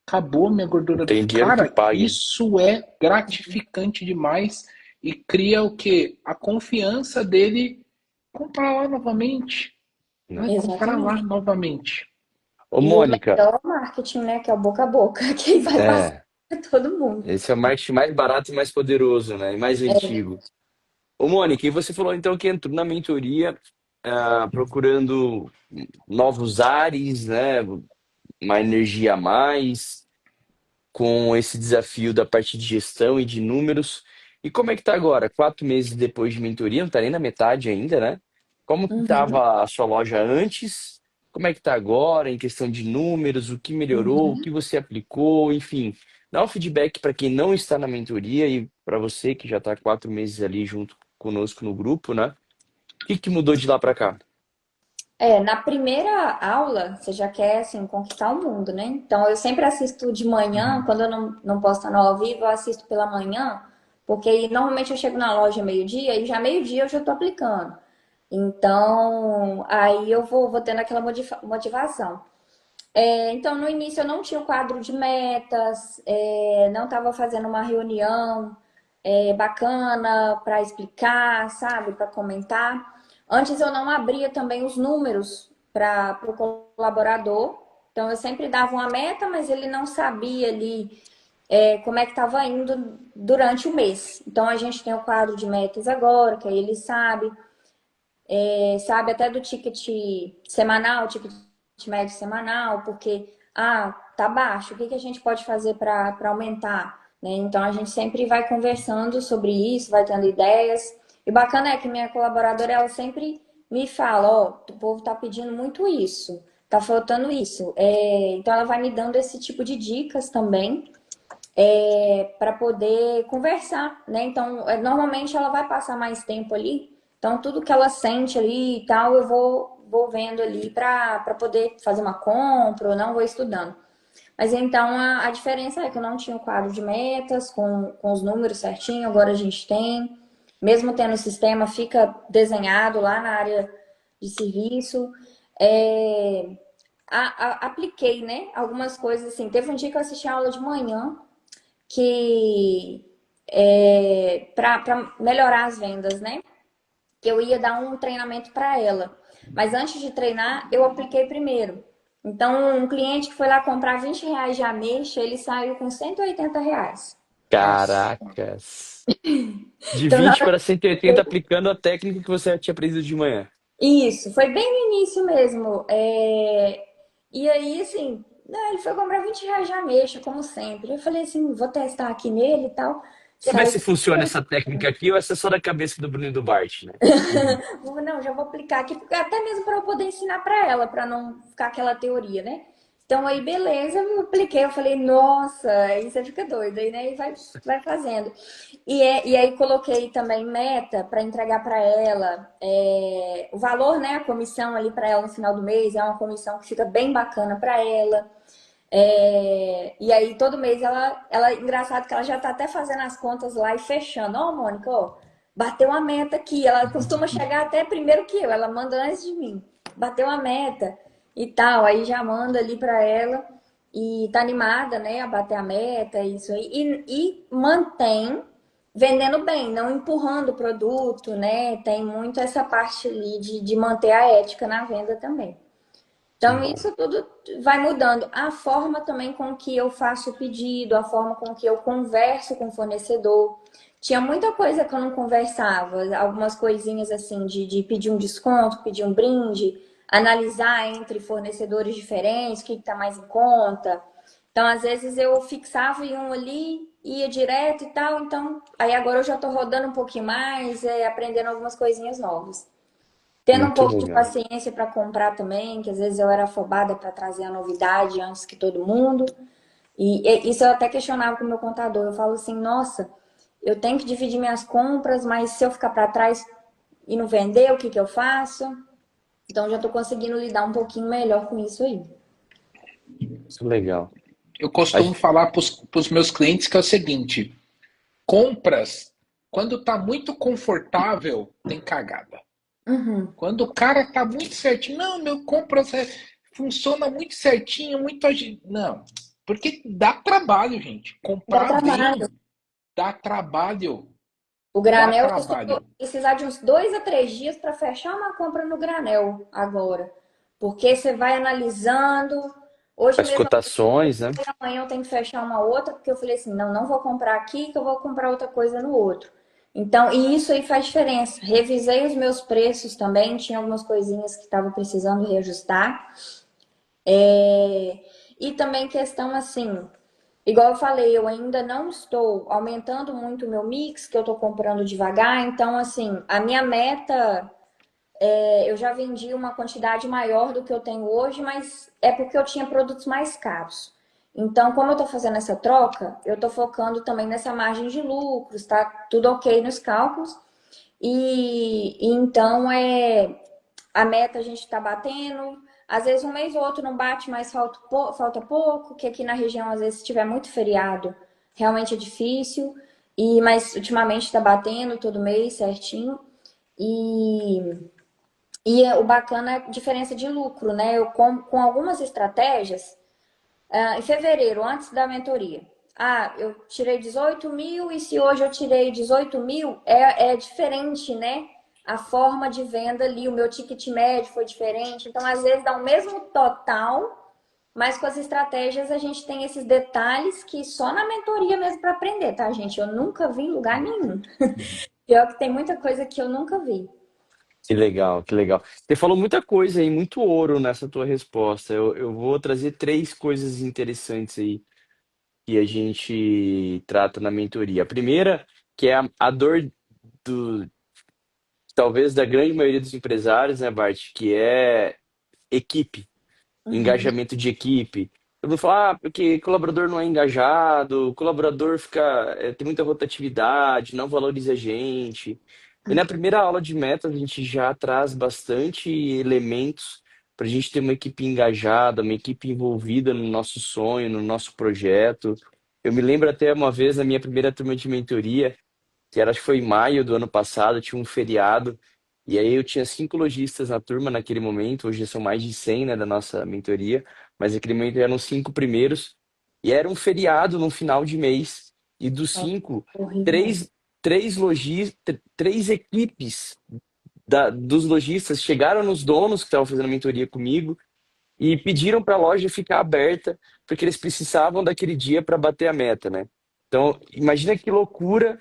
Acabou minha gordura do Tem fígado. dinheiro que Cara, pague. isso é gratificante demais e cria o quê? A confiança dele comprar lá novamente. Né? Né? Comprar lá Exatamente. Ô, novamente. E o Mônica, melhor marketing, né, que é o boca a boca, que vai passar é, para todo mundo. esse é o marketing mais barato e mais poderoso, né? E mais É. antigo. Ô, Mônica, e você falou então que entrou na mentoria, procurando novos ares, né? Uma energia a mais, com esse desafio da parte de gestão e de números. E como é que tá agora? 4 meses depois de mentoria, não tá nem na metade ainda, né? Como que Uhum. estava a sua loja antes? Como é que tá agora em questão de números? O que melhorou? O que Uhum. você aplicou? Enfim, dá um feedback para quem não está na mentoria e para você que já está 4 meses ali junto conosco no grupo, né? O que que mudou de lá para cá? Na primeira aula, você já quer, assim, conquistar o mundo, né? Então, eu sempre assisto de manhã, Uhum. quando eu não posso estar no ao vivo, eu assisto pela manhã, porque aí, normalmente eu chego na loja meio-dia e já meio-dia eu já tô aplicando. Então, aí eu vou tendo aquela motivação. Então, no início eu não tinha o quadro de metas, não estava fazendo uma reunião bacana para explicar, sabe, para comentar. Antes eu não abria também os números para o colaborador. Então eu sempre dava uma meta, mas ele não sabia ali como é que estava indo durante o mês. Então a gente tem o quadro de metas agora, que aí ele sabe, sabe até do ticket semanal, ticket médio semanal, porque tá baixo, o que que a gente pode fazer para aumentar? Né? Então a gente sempre vai conversando sobre isso, vai tendo ideias. E bacana é que minha colaboradora ela sempre me fala, ó, o povo tá pedindo muito isso, tá faltando isso. Então ela vai me dando esse tipo de dicas também para poder conversar, né? Então, normalmente ela vai passar mais tempo ali, então tudo que ela sente ali e tal, eu vou vendo ali para poder fazer uma compra ou não, vou estudando. Mas então a diferença é que eu não tinha o quadro de metas com os números certinho, agora a gente tem. Mesmo tendo o sistema, fica desenhado lá na área de serviço. É, apliquei, né? Algumas coisas assim. Teve um dia que eu assisti a aula de manhã que para melhorar as vendas, né? Que eu ia dar um treinamento para ela. Mas antes de treinar, eu apliquei primeiro. Então, um cliente que foi lá comprar R$ 20 de ameixa, ele saiu com R$ 180. Nossa. Caracas! De Então, na 20 hora para 180 aplicando a técnica que você tinha aprendido de manhã. Isso, foi bem no início mesmo. E aí, assim, né, ele foi comprar R$ 20 de ameixa, como sempre. Eu falei assim, vou testar aqui nele e tal. Saber Sai. se funciona essa técnica aqui ou essa é só da cabeça do Bruno e do Bart, né? Não, já vou aplicar aqui, até mesmo para eu poder ensinar para ela, para não ficar aquela teoria, né? Então aí, beleza, eu apliquei, eu falei, nossa, aí você fica doido, aí, né? E vai fazendo. E aí coloquei também meta para entregar para ela o valor, né? A comissão ali para ela no final do mês, é uma comissão que fica bem bacana para ela. E aí todo mês engraçado que ela já tá até fazendo as contas lá e fechando. Ó, Mônica, ó, bateu a meta aqui. Ela costuma chegar até primeiro que eu, ela manda antes de mim. Bateu a meta e tal, aí já manda ali para ela e tá animada, né, a bater a meta, isso aí. E mantém vendendo bem, não empurrando o produto, né? Tem muito essa parte ali de manter a ética na venda também. Então, Uhum. isso tudo vai mudando. A forma também com que eu faço o pedido, a forma com que eu converso com o fornecedor. Tinha muita coisa que eu não conversava, algumas coisinhas assim, de pedir um desconto, pedir um brinde, analisar entre fornecedores diferentes, o que está mais em conta. Então, às vezes eu fixava em um ali, ia direto e tal. Então, aí agora eu já estou rodando um pouquinho mais, aprendendo algumas coisinhas novas. Tendo um Muito pouco de legal. paciência para comprar também, que às vezes eu era afobada para trazer a novidade antes que todo mundo. E isso eu até questionava com o meu contador. Eu falo assim, nossa, eu tenho que dividir minhas compras, mas se eu ficar para trás e não vender, o que que eu faço? Então já estou conseguindo lidar um pouquinho melhor com isso aí. Muito legal. Eu A costumo gen- falar para os meus clientes que é o seguinte: compras, quando está muito confortável, tem cagada. Uhum. Quando o cara tá muito certinho, não, meu compras funciona muito certinho, muito não, porque dá trabalho, gente. Dá Comprar trabalho. bem dá trabalho, O dá granel, eu costumo trabalho. precisar de uns 2 a 3 dias para fechar uma compra no granel agora. Porque você vai analisando. Hoje As mesmo cotações, né? amanhã eu tenho que fechar uma outra, porque eu falei assim, não, não vou comprar aqui, que eu vou comprar outra coisa no outro. Então, e isso aí faz diferença. Revisei os meus preços também, tinha algumas coisinhas que estavam precisando reajustar. E também questão assim, igual eu falei, eu ainda não estou aumentando muito o meu mix, que eu estou comprando devagar. Então, assim, a minha meta eu já vendi uma quantidade maior do que eu tenho hoje, mas é porque eu tinha produtos mais caros. Então, como eu estou fazendo essa troca, eu estou focando também nessa margem de lucros, tá tudo ok nos cálculos. E então a meta a gente está batendo. Às vezes um mês ou outro não bate, mas falta pouco, que aqui na região, às vezes, se tiver muito feriado, realmente é difícil. Mas ultimamente está batendo todo mês certinho. E o bacana é a diferença de lucro, né? Eu com algumas estratégias, em fevereiro, antes da mentoria. Ah, eu tirei 18 mil e se hoje eu tirei 18 mil, é diferente, né? A forma de venda ali, o meu ticket médio foi diferente. Então, às vezes, dá o mesmo total, mas com as estratégias a gente tem esses detalhes que só na mentoria mesmo para aprender, tá, gente? Eu nunca vi em lugar nenhum. Pior que tem muita coisa que eu nunca vi. Que legal, que legal. Você falou muita coisa aí, muito ouro nessa tua resposta. Eu vou trazer três coisas interessantes aí que a gente trata na mentoria. A primeira, que é a dor do, talvez da grande maioria dos empresários, né, Bart, que é equipe. Uhum. Engajamento de equipe. Eu vou falar, porque colaborador não é engajado, o colaborador fica, tem muita rotatividade, não valoriza a gente. E na primeira aula de metas, a gente já traz bastante elementos para a gente ter uma equipe engajada, uma equipe envolvida no nosso sonho, no nosso projeto. Eu me lembro até uma vez na minha primeira turma de mentoria, que era, acho que foi em maio do ano passado, tinha um feriado, e aí eu tinha 5 lojistas na turma naquele momento, hoje são mais de 100, né, da nossa mentoria, mas naquele momento eram os 5 primeiros, e era um feriado no final de mês, e dos Nossa, 5, horrível. três equipes dos lojistas chegaram nos donos que estavam fazendo a mentoria comigo, e pediram para a loja ficar aberta, porque eles precisavam daquele dia para bater a meta, né? Então, imagina que loucura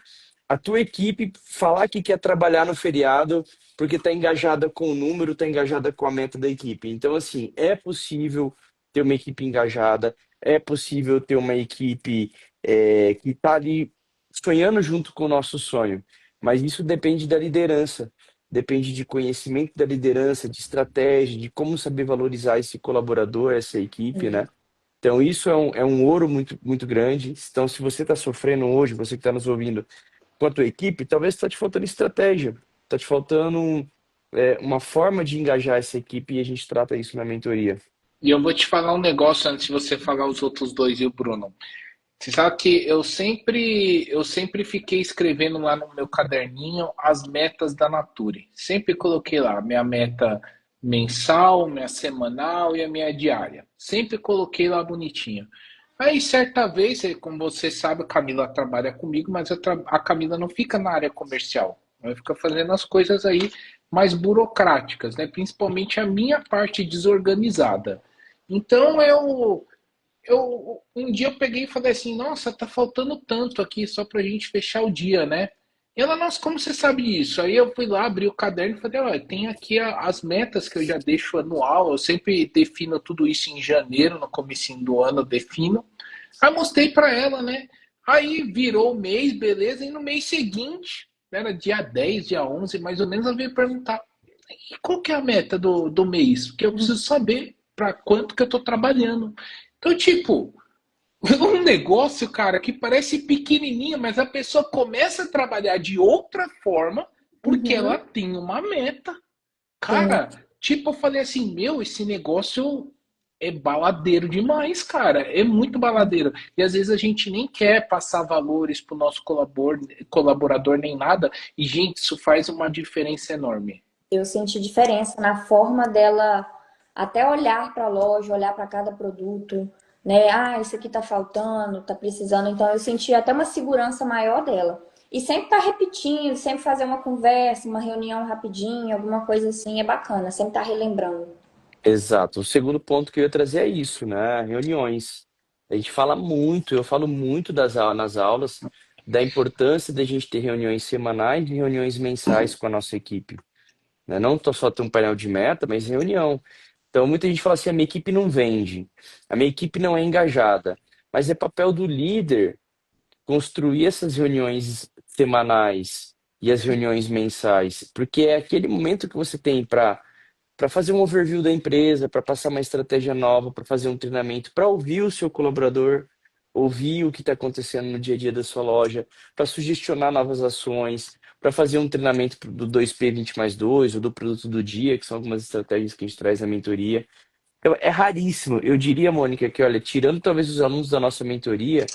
a tua equipe falar que quer trabalhar no feriado porque está engajada com o número, está engajada com a meta da equipe. Então, assim, é possível ter uma equipe engajada, é possível ter uma equipe que está ali. sonhando junto com o nosso sonho. Mas isso depende da liderança, depende de conhecimento da liderança, de estratégia, de como saber valorizar esse colaborador, essa equipe, né? Então, isso é um ouro muito, muito grande. Então, se você está sofrendo hoje, você que está nos ouvindo, com a tua equipe, talvez está te faltando estratégia, está te faltando uma forma de engajar essa equipe e a gente trata isso na mentoria. E eu vou te falar um negócio antes de você falar os outros dois e o Bruno. Você sabe que eu sempre fiquei escrevendo lá no meu caderninho as metas da Nature. Sempre coloquei lá minha meta mensal, minha semanal e a minha diária. Sempre coloquei lá bonitinho. Aí, certa vez, como você sabe, a Camila trabalha comigo, mas a Camila não fica na área comercial. Ela fica fazendo as coisas aí mais burocráticas, né? Principalmente a minha parte desorganizada. Então, um dia eu peguei e falei assim, nossa, tá faltando tanto aqui só pra gente fechar o dia, né? E ela, nossa, como você sabe disso? Aí eu fui lá, abri o caderno e falei, olha, tem aqui as metas que eu já deixo anual, eu sempre defino tudo isso em janeiro, no comecinho do ano eu defino. Aí mostrei pra ela, né? Aí virou o mês, beleza, e no mês seguinte, era dia 10, dia 11, mais ou menos, ela veio perguntar, e qual que é a meta do mês? Porque eu preciso saber para quanto que eu tô trabalhando. Então, tipo, um negócio, cara, que parece pequenininho, mas a pessoa começa a trabalhar de outra forma porque ela Uhum. tem uma meta. Sim. Cara, tipo, eu falei assim, meu, esse negócio é baladeiro demais, cara. É muito baladeiro. E às vezes a gente nem quer passar valores pro nosso colaborador nem nada. E, gente, isso faz uma diferença enorme. Eu senti diferença na forma dela até olhar para a loja, olhar para cada produto, né? Ah, isso aqui tá faltando, tá precisando. Então eu senti até uma segurança maior dela. E sempre tá repetindo, sempre fazer uma conversa, uma reunião rapidinho, alguma coisa assim, é bacana, sempre tá relembrando. Exato. O segundo ponto que eu ia trazer é isso, né? Reuniões. A gente fala muito, eu falo muito nas aulas da importância da gente ter reuniões semanais e reuniões mensais com a nossa equipe, né? Não só ter um painel de meta, mas reunião. Então, muita gente fala assim, a minha equipe não vende, a minha equipe não é engajada, mas é papel do líder construir essas reuniões semanais e as reuniões mensais, porque é aquele momento que você tem para fazer um overview da empresa, para passar uma estratégia nova, para fazer um treinamento, para ouvir o seu colaborador, ouvir o que está acontecendo no dia a dia da sua loja, para sugestionar novas ações, para fazer um treinamento do 2P20+2 ou do produto do dia, que são algumas estratégias que a gente traz na mentoria. Então, é raríssimo. Eu diria, Mônica, que, olha, tirando talvez os alunos da nossa mentoria,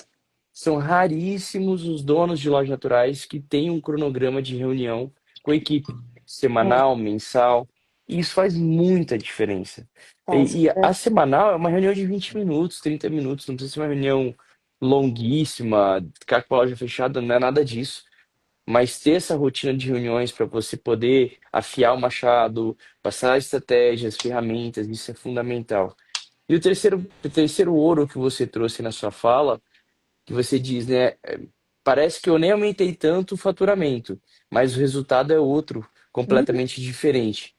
são raríssimos os donos de lojas naturais que têm um cronograma de reunião com a equipe, É, semanal, mensal. E isso faz muita diferença. faz. E a semanal é uma reunião de 20 minutos, 30 minutos, não precisa ser uma reunião longuíssima, ficar com a loja fechada, não é nada disso. Mas ter essa rotina de reuniões para você poder afiar o machado, passar estratégias, ferramentas, isso é fundamental. E o terceiro ouro que você trouxe na sua fala que você diz, né? Parece que eu nem aumentei tanto o faturamento, mas o resultado é outro, Uhum. completamente diferente.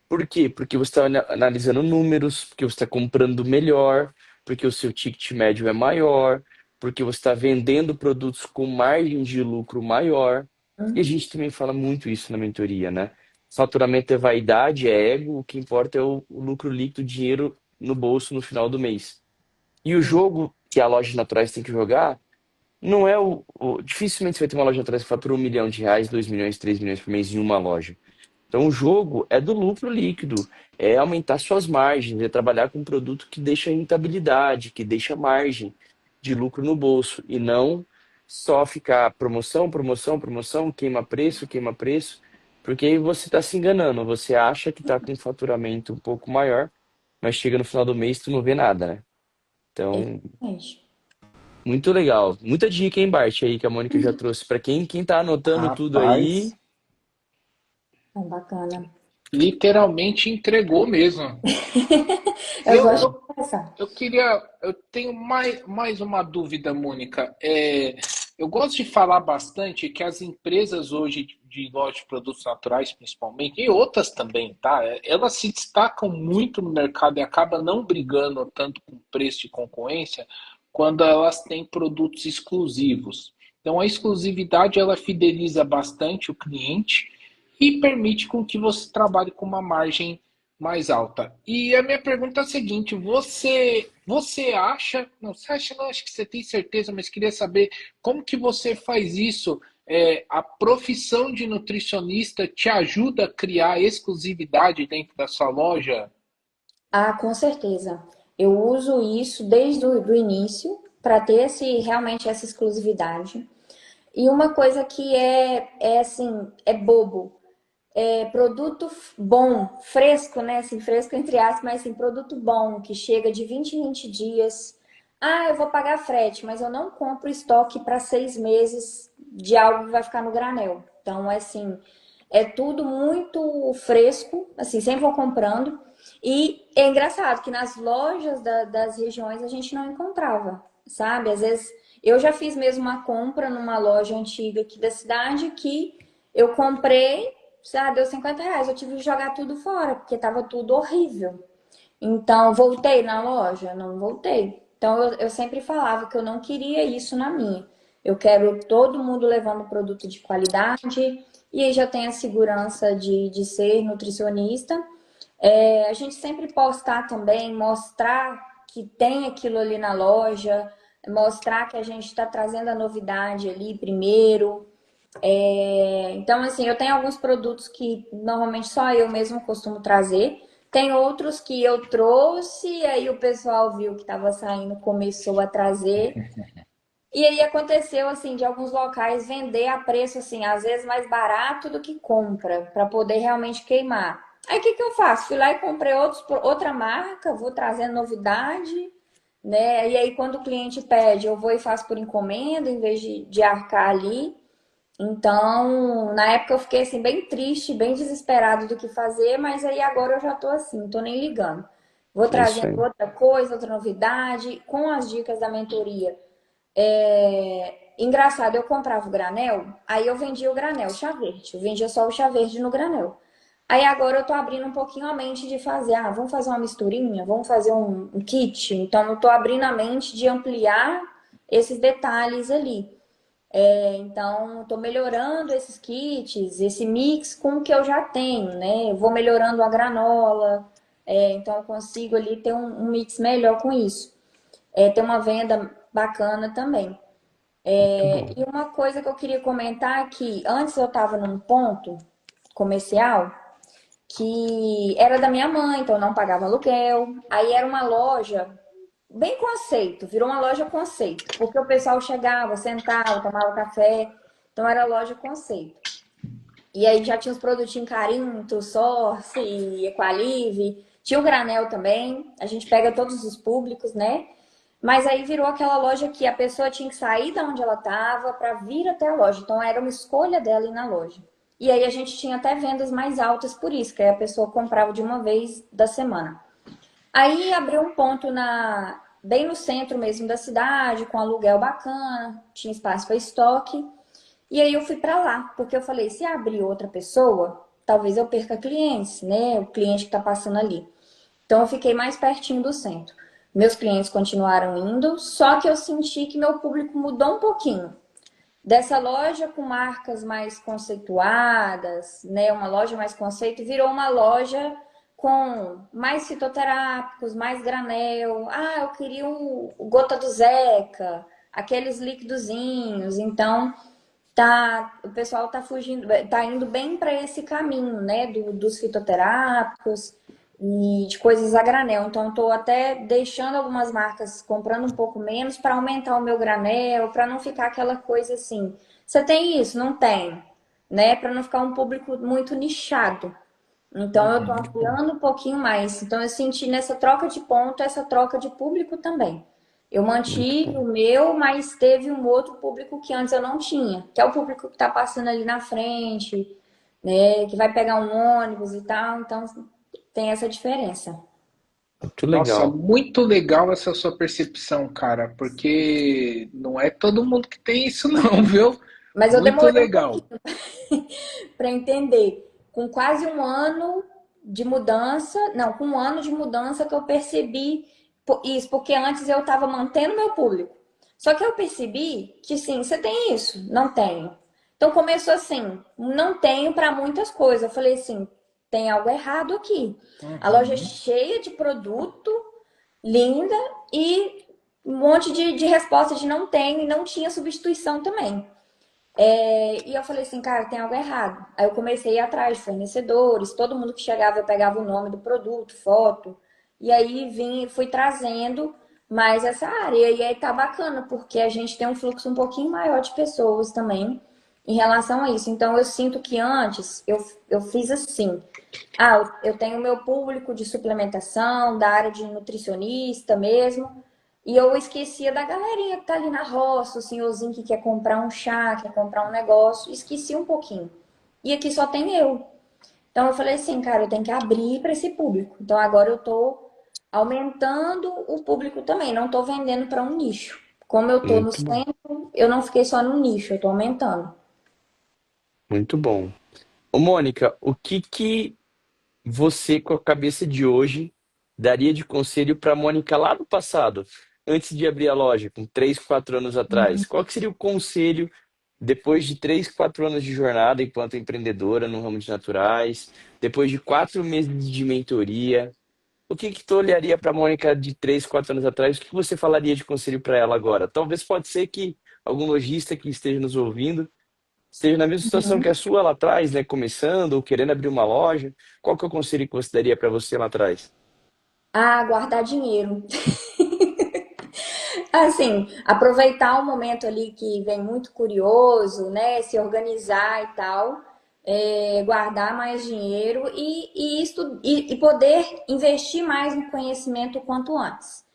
Por quê? Porque você está analisando números, porque você está comprando melhor, porque o seu ticket médio é maior, porque você está vendendo produtos com margem de lucro maior. E a gente também fala muito isso na mentoria, né? Faturamento é vaidade, é ego, o que importa é o lucro líquido, o dinheiro no bolso no final do mês. E o jogo que a loja de naturais tem que jogar não é dificilmente você vai ter uma loja atrás que fatura R$ 1 milhão, 2 milhões, 3 milhões por mês em uma loja. Então o jogo é do lucro líquido, é aumentar suas margens, é trabalhar com um produto que deixa rentabilidade, que deixa margem de lucro no bolso e não só ficar promoção, promoção, promoção, queima preço, porque aí você está se enganando, você acha que está com um faturamento um pouco maior, mas chega no final do mês e tu não vê nada, né? Então, Exatamente. muito legal. Muita dica, hein, Bart, aí que a Mônica já trouxe. Para quem tá anotando tudo aí, Rapaz, É bacana. literalmente entregou mesmo. E Eu eu, gosto de eu, conversar. eu tenho mais uma dúvida, Mônica. Eu gosto de falar bastante que as empresas hoje de loja de produtos naturais, principalmente, e outras também, tá? Elas se destacam muito no mercado e acabam não brigando tanto com preço de concorrência quando elas têm produtos exclusivos. Então a exclusividade ela fideliza bastante o cliente e permite com que você trabalhe com uma margem mais alta. E a minha pergunta é a seguinte: você acha, não, você acha, não, acho que você tem certeza, mas queria saber como que você faz isso? A profissão de nutricionista te ajuda a criar exclusividade dentro da sua loja? Ah, com certeza. Eu uso isso desde o do início para ter realmente essa exclusividade. E uma coisa que é assim, é bobo. É produto bom, fresco, né? Assim, fresco entre aspas, mas assim, produto bom, que chega de 20 em 20 dias. Ah, eu vou pagar frete, mas eu não compro estoque para 6 meses de algo que vai ficar no granel. Então, assim, é tudo muito fresco, assim, sempre vou comprando. E é engraçado que nas lojas das regiões a gente não encontrava, sabe? Às vezes eu já fiz mesmo uma compra numa loja antiga aqui da cidade que eu comprei, sabe, deu R$ 50. Eu tive que jogar tudo fora, porque tava tudo horrível. Então, voltei na loja? Não voltei. Então, eu sempre falava que eu não queria isso na minha. Eu quero todo mundo levando produto de qualidade, e aí já tem a segurança de ser nutricionista. A gente sempre postar também, mostrar que tem aquilo ali na loja, mostrar que a gente está trazendo a novidade ali primeiro. Então, assim, eu tenho alguns produtos que normalmente só eu mesmo costumo trazer. Tem outros que eu trouxe, e aí o pessoal viu que estava saindo, começou a trazer. E aí aconteceu, assim, de alguns locais vender a preço, assim, às vezes mais barato do que compra, para poder realmente queimar. Aí o que que eu faço? Fui lá e comprei outra marca, vou trazendo novidade, né? E aí quando o cliente pede, eu vou e faço por encomenda, em vez de arcar ali. Então, na época eu fiquei assim bem triste, bem desesperado do que fazer, mas aí agora eu já tô assim, não tô nem ligando. Vou É isso trazendo aí. outra coisa, outra novidade, com as dicas da mentoria. Engraçado, eu comprava o granel, aí eu vendia o granel, chá verde. Eu vendia só o chá verde no granel. Aí agora eu tô abrindo um pouquinho a mente de fazer, vamos fazer uma misturinha, vamos fazer um kit. Então eu tô abrindo a mente de ampliar esses detalhes ali. Então, estou melhorando esses kits, esse mix com o que eu já tenho, né? Eu vou melhorando a granola, então eu consigo ali ter um mix melhor com isso. Ter uma venda bacana também. Muito bom. E uma coisa que eu queria comentar é que antes eu estava num ponto comercial que era da minha mãe, então eu não pagava aluguel. Aí era uma loja bem conceito, virou uma loja conceito, porque o pessoal chegava, sentava, tomava café, então era loja conceito. E aí já tinha os produtinhos Carinto, Source, Equalive, tinha o granel também, a gente pega todos os públicos, né? Mas aí virou aquela loja que a pessoa tinha que sair da onde ela estava para vir até a loja, então era uma escolha dela ir na loja. E aí a gente tinha até vendas mais altas por isso, que aí a pessoa comprava de uma vez da semana. Aí abriu um ponto bem no centro mesmo da cidade, com aluguel bacana, tinha espaço para estoque. E aí eu fui para lá, porque eu falei, se abrir outra pessoa, talvez eu perca clientes, né? O cliente que está passando ali. Então eu fiquei mais pertinho do centro. Meus clientes continuaram indo, só que eu senti que meu público mudou um pouquinho. Dessa loja com marcas mais conceituadas, né, uma loja mais conceito, virou uma loja com mais fitoterápicos, mais granel. Eu queria o gota do Zeca, aqueles líquidozinhos. Então, o pessoal tá fugindo, tá indo bem para esse caminho, né, dos fitoterápicos e de coisas a granel. Então, estou até deixando algumas marcas comprando um pouco menos para aumentar o meu granel, para não ficar aquela coisa assim. Você tem isso? Não tem, né? Para não ficar um público muito nichado. Então, eu estou ampliando um pouquinho mais. Então, eu senti nessa troca de ponto, essa troca de público também. Eu Muito mantive bom. o meu, mas teve um outro público que antes eu não tinha, que é o público que está passando ali na frente, né? Que vai pegar um ônibus e tal. Então, tem essa diferença. Muito Nossa, legal. muito legal essa sua percepção, cara, porque não é todo mundo que tem isso não, viu? Mas eu Muito demorei um legal. pouquinho para entender. Com quase um ano de mudança, não, com um ano de mudança que eu percebi isso, porque antes eu estava mantendo meu público. Só que eu percebi que sim, você tem isso? Não tenho. Então começou assim, não tenho para muitas coisas. Eu falei assim, tem algo errado aqui. A loja é Uhum. cheia de produto, linda, e um monte de respostas de não tem e não tinha substituição também. E eu falei assim, cara, tem algo errado. Aí eu comecei a ir atrás de fornecedores, todo mundo que chegava eu pegava o nome do produto, foto, e aí fui trazendo mais essa área. E aí tá bacana, porque a gente tem um fluxo um pouquinho maior de pessoas também em relação a isso. Então eu sinto que antes eu fiz assim. Ah, eu tenho meu público de suplementação, da área de nutricionista mesmo. E eu esquecia da galerinha que tá ali na roça, o senhorzinho que quer comprar um chá, quer comprar um negócio. Esqueci um pouquinho. E aqui só tem eu. Então eu falei assim, cara, eu tenho que abrir para esse público. Então agora eu tô aumentando o público também, não tô vendendo para um nicho. Como eu tô no Muito bom, centro, eu não fiquei só no nicho, eu tô aumentando. muito bom. Ô, Mônica, o que que você, com a cabeça de hoje, daria de conselho para Mônica lá no passado, antes de abrir a loja, com 3, 4 anos atrás? Qual que seria o conselho depois de 3, 4 anos de jornada enquanto empreendedora no ramo de naturais, depois de 4 meses de mentoria? O que que tu olharia para a Mônica de 3, 4 anos atrás? O que que você falaria de conselho para ela agora? Talvez pode ser que algum lojista que esteja nos ouvindo esteja na mesma situação que a sua lá atrás, né? Começando ou querendo abrir uma loja. Qual que é o conselho que você daria para você lá atrás? Ah, guardar dinheiro. Assim, aproveitar o momento ali que vem muito curioso, né? Se organizar e tal, guardar mais dinheiro e poder investir mais no conhecimento o quanto antes.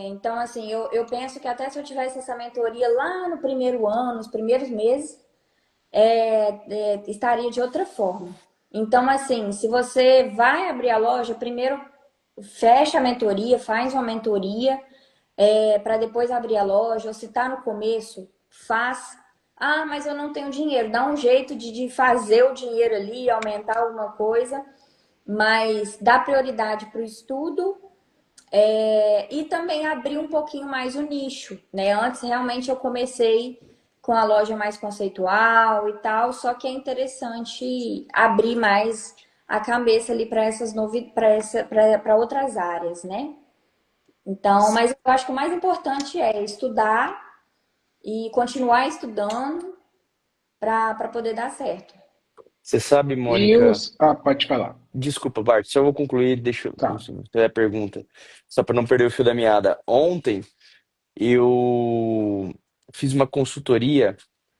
Então, assim, eu penso que até se eu tivesse essa mentoria lá no primeiro ano, nos primeiros meses, estaria de outra forma. Então, assim, se você vai abrir a loja, primeiro fecha a mentoria, faz uma mentoria, para depois abrir a loja, ou se está no começo, faz. Ah, mas eu não tenho dinheiro. Dá um jeito de fazer o dinheiro ali, aumentar alguma coisa, mas dá prioridade para o estudo, e também abrir um pouquinho mais o nicho, né? Antes realmente eu comecei com a loja mais conceitual e tal, só que é interessante abrir mais a cabeça ali para essas novidades, para outras áreas, né? Então, mas eu acho que o mais importante é estudar e continuar estudando para poder dar certo. Você sabe, E Mônica. os. Ah, pode falar. Desculpa, Bart, só vou concluir, deixa eu Tá. fazer a pergunta, só para não perder o fio da meada. Ontem eu fiz uma consultoria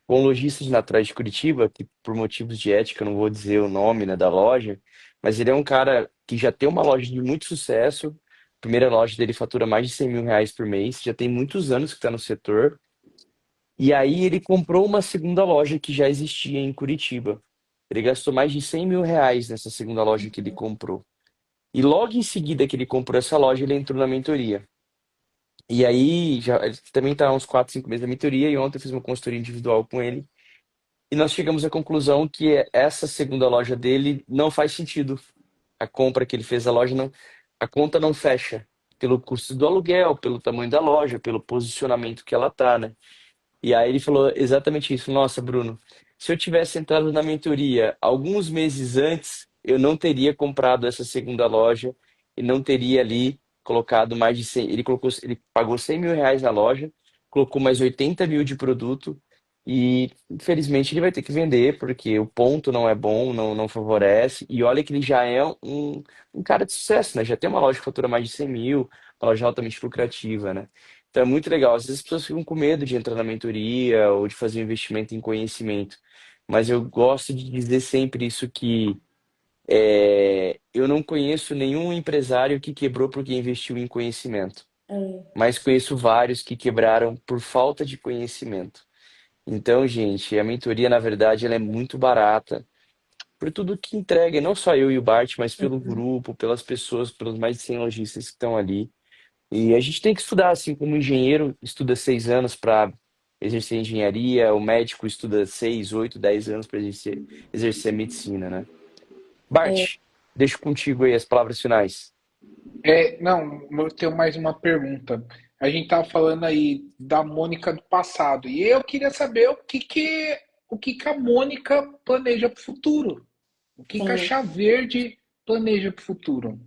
com um lojista de naturais de Curitiba, que por motivos de ética eu não vou dizer o nome, né, da loja, mas ele é um cara que já tem uma loja de muito sucesso. A primeira loja dele fatura mais de R$ 100.000 por mês, já tem muitos anos que está no setor. E aí ele comprou uma segunda loja que já existia em Curitiba. Ele gastou mais de R$ 100.000 nessa segunda loja que ele comprou. E logo em seguida que ele comprou essa loja, ele entrou na mentoria. E aí, já, ele também está há uns 4, 5 meses na mentoria, e ontem eu fiz uma consultoria individual com ele. E nós chegamos à conclusão que essa segunda loja dele não faz sentido. A compra que ele fez da loja, não, a conta não fecha. Pelo custo do aluguel, pelo tamanho da loja, pelo posicionamento que ela tá, né? E aí ele falou exatamente isso. Nossa, Bruno, se eu tivesse entrado na mentoria alguns meses antes, eu não teria comprado essa segunda loja e não teria ali colocado mais de 100. Ele pagou R$ 100.000 na loja, colocou mais 80 mil de produto e infelizmente ele vai ter que vender porque o ponto não é bom, não favorece. E olha que ele já é um cara de sucesso, né? Já tem uma loja que fatura mais de 100 mil, uma loja altamente lucrativa, né? Então é muito legal. Às vezes as pessoas ficam com medo de entrar na mentoria ou de fazer um investimento em conhecimento. Mas eu gosto de dizer sempre isso que eu não conheço nenhum empresário que quebrou porque investiu em conhecimento. Mas conheço vários que quebraram por falta de conhecimento. Então, gente, a mentoria, na verdade, ela é muito barata por tudo que entrega, e não só eu e o Bart, mas pelo grupo, pelas pessoas, pelos mais de 100 lojistas que estão ali. E a gente tem que estudar, assim como o engenheiro estuda 6 anos para exercer engenharia, o médico estuda 6, 8, 10 anos para exercer medicina, né? Bart, deixo contigo aí as palavras finais. Não, eu tenho mais uma pergunta. a gente tava falando aí da Mônica do passado. E eu queria saber o que que a Mônica planeja para o futuro. O que que a Sim. Chá Verde planeja para o futuro?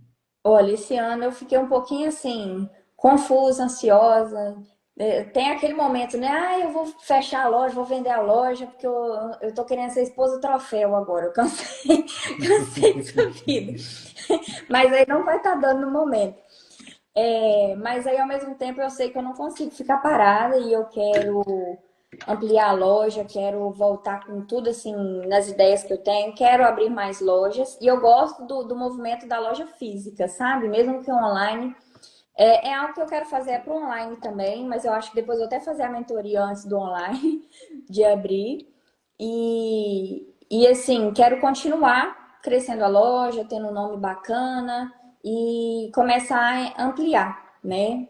Olha, esse ano eu fiquei um pouquinho assim, confusa, ansiosa. Tem aquele momento, né? Ah, eu vou fechar a loja, vou vender a loja, porque eu tô querendo ser esposa troféu agora. Eu cansei, cansei dessa vida. Mas aí não vai estar dando no momento. Mas aí ao mesmo tempo eu sei que eu não consigo ficar parada e eu quero ampliar a loja, quero voltar com tudo assim nas ideias que eu tenho, quero abrir mais lojas e eu gosto do movimento da loja física, sabe? Mesmo que online. É algo que eu quero fazer para o online também, mas eu acho que depois eu vou até fazer a mentoria antes do online, de abrir. E assim, quero continuar crescendo a loja, tendo um nome bacana e começar a ampliar, né?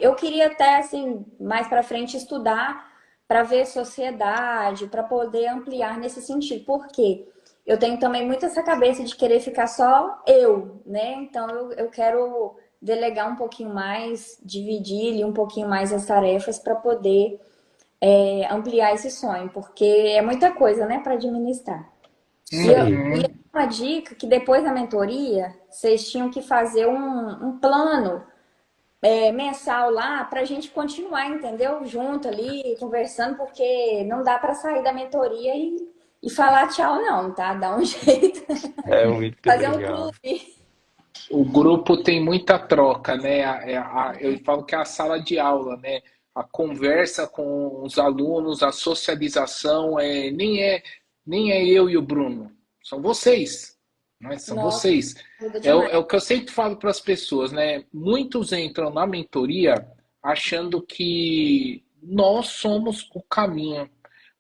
Eu queria até, assim, mais para frente estudar para ver sociedade, para poder ampliar nesse sentido. Por quê? Eu tenho também muito essa cabeça de querer ficar só eu, né? Então eu quero delegar um pouquinho mais, dividir ali um pouquinho mais as tarefas para poder ampliar esse sonho, porque é muita coisa, né, para administrar. Isso aí. E Uhum. uma dica que depois da mentoria, vocês tinham que fazer um plano mensal lá para a gente continuar, entendeu? Junto ali, conversando, porque não dá para sair da mentoria e falar tchau, não, tá? Dá um jeito. É muito Fazer um legal. clube. O grupo tem muita troca, né? Eu falo que é a sala de aula, né? A conversa com os alunos, a socialização, nem é eu e o Bruno, são vocês, né? São Nossa, vocês. ajuda É demais. o que eu sempre falo para as pessoas, né? Muitos entram na mentoria achando que nós somos o caminho.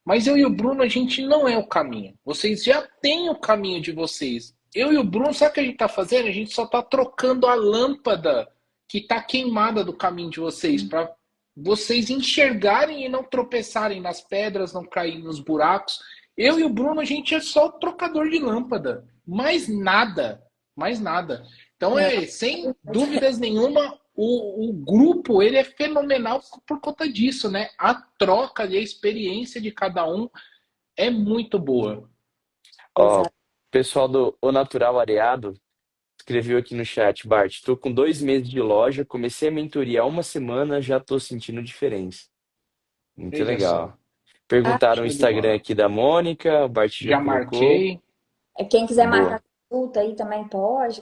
Mas eu e o Bruno, a gente não é o caminho. Vocês já têm o caminho de vocês. Eu e o Bruno, sabe o que a gente está fazendo? A gente só está trocando a lâmpada que está queimada do caminho de vocês, para vocês enxergarem e não tropeçarem nas pedras, não caírem nos buracos. Eu e o Bruno, a gente é só o trocador de lâmpada. Mais nada. Mais nada. Então, Não, sem dúvidas nenhuma, o grupo ele é fenomenal por conta disso, né? A troca e a experiência de cada um é muito boa. Ó, o exato. pessoal do O Natural Areado escreveu aqui no chat, Bart, tô com 2 meses de loja, comecei a mentoria há uma semana, já tô sentindo diferença. Muito Veja só, legal. Perguntaram o show de Instagram bola. aqui da Mônica, o Bart já Já colocou. marquei. Quem quiser marcar Boa. consulta aí também pode.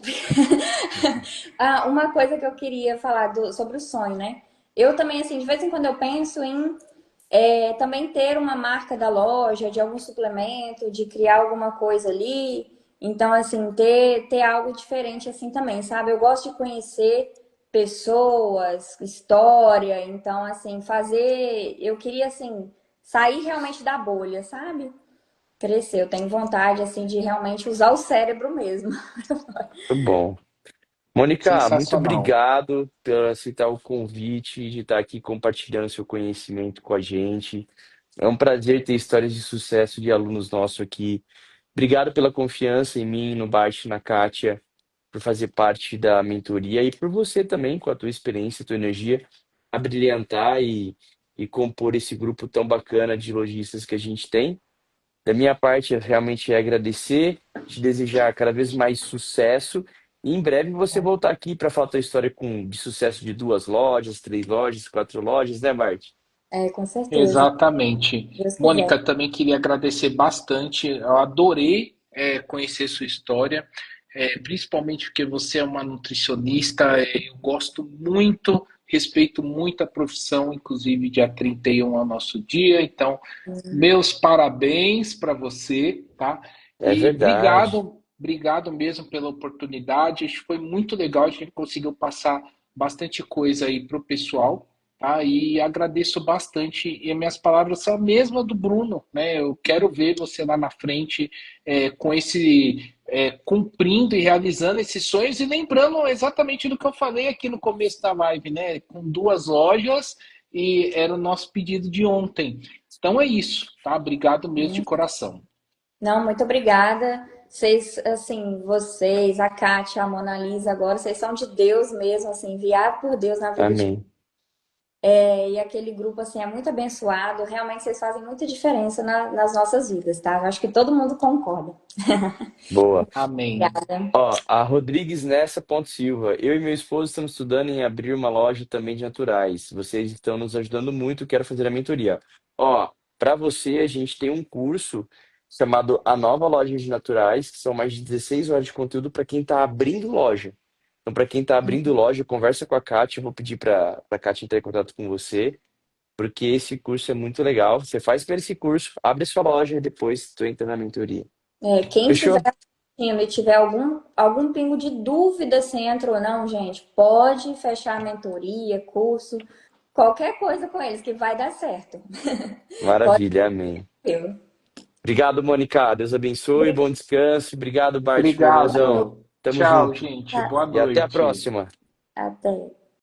Uma coisa que eu queria falar sobre o sonho, né? Eu também, assim, de vez em quando eu penso em também ter uma marca da loja, de algum suplemento, de criar alguma coisa ali. Então, assim, ter algo diferente assim também, sabe? Eu gosto de conhecer pessoas, história. Então, assim, eu queria, assim, sair realmente da bolha, sabe? Crescer. Eu tenho vontade, assim, de realmente usar o cérebro mesmo. Muito bom. Mônica, muito Sensacional. obrigado por aceitar o convite de estar aqui compartilhando seu conhecimento com a gente. É um prazer ter histórias de sucesso de alunos nossos aqui. Obrigado pela confiança em mim, no Bart, na Kátia, por fazer parte da mentoria e por você também, com a tua experiência, tua energia, a brilhantar e compor esse grupo tão bacana de lojistas que a gente tem. Da minha parte, realmente é agradecer, te desejar cada vez mais sucesso e em breve você voltar aqui para falar a tua história de sucesso de 2 lojas, 3 lojas, 4 lojas, né, Bart? Com certeza. Exatamente. Se Deus quiser. Mônica, também queria agradecer bastante. Eu adorei conhecer sua história, principalmente porque você é uma nutricionista. Eu gosto muito, respeito muito a profissão, inclusive dia 31 é o nosso dia. Então, meus parabéns para você, tá? É E verdade. obrigado, obrigado mesmo pela oportunidade. Acho que foi muito legal, a gente conseguiu passar bastante coisa aí para o pessoal. Tá? E agradeço bastante. E as minhas palavras são a mesma do Bruno, né? Eu quero ver você lá na frente com cumprindo e realizando esses sonhos e lembrando exatamente do que eu falei aqui no começo da live, né? Com 2 lojas e era o nosso pedido de ontem. Então é isso, tá? Obrigado mesmo de coração. Não, muito obrigada. Vocês, assim, vocês, a Kátia, a Mona Lisa, agora, vocês são de Deus mesmo, assim, enviados por Deus na vida de Amém. E aquele grupo, assim, é muito abençoado. Realmente, vocês fazem muita diferença nas nossas vidas, tá? Eu acho que todo mundo concorda. Boa. Amém. Obrigada. Ó, a Rodrigues Nessa Ponte Silva. Eu e meu esposo estamos estudando em abrir uma loja também de naturais. Vocês estão nos ajudando muito, quero fazer a mentoria. Ó, para você, a gente tem um curso chamado A Nova Loja de Naturais, que são mais de 16 horas de conteúdo para quem está abrindo loja. Então, para quem está abrindo loja, conversa com a Kátia. Eu vou pedir para a Kátia entrar em contato com você, porque esse curso é muito legal. Você faz para esse curso, abre sua loja e depois tu entra na mentoria. Quem tiver Fechou? assistindo e tiver algum pingo de dúvida se entra ou não, gente, pode fechar a mentoria, curso, qualquer coisa com eles que vai dar certo. Pode Maravilha, amém. ser. Obrigado, Mônica. Deus abençoe, bom descanso. Obrigado, Bart, meu irmãozão. Obrigado. Tamo Tchau, junto. gente. Boa E até a noite. próxima. Até.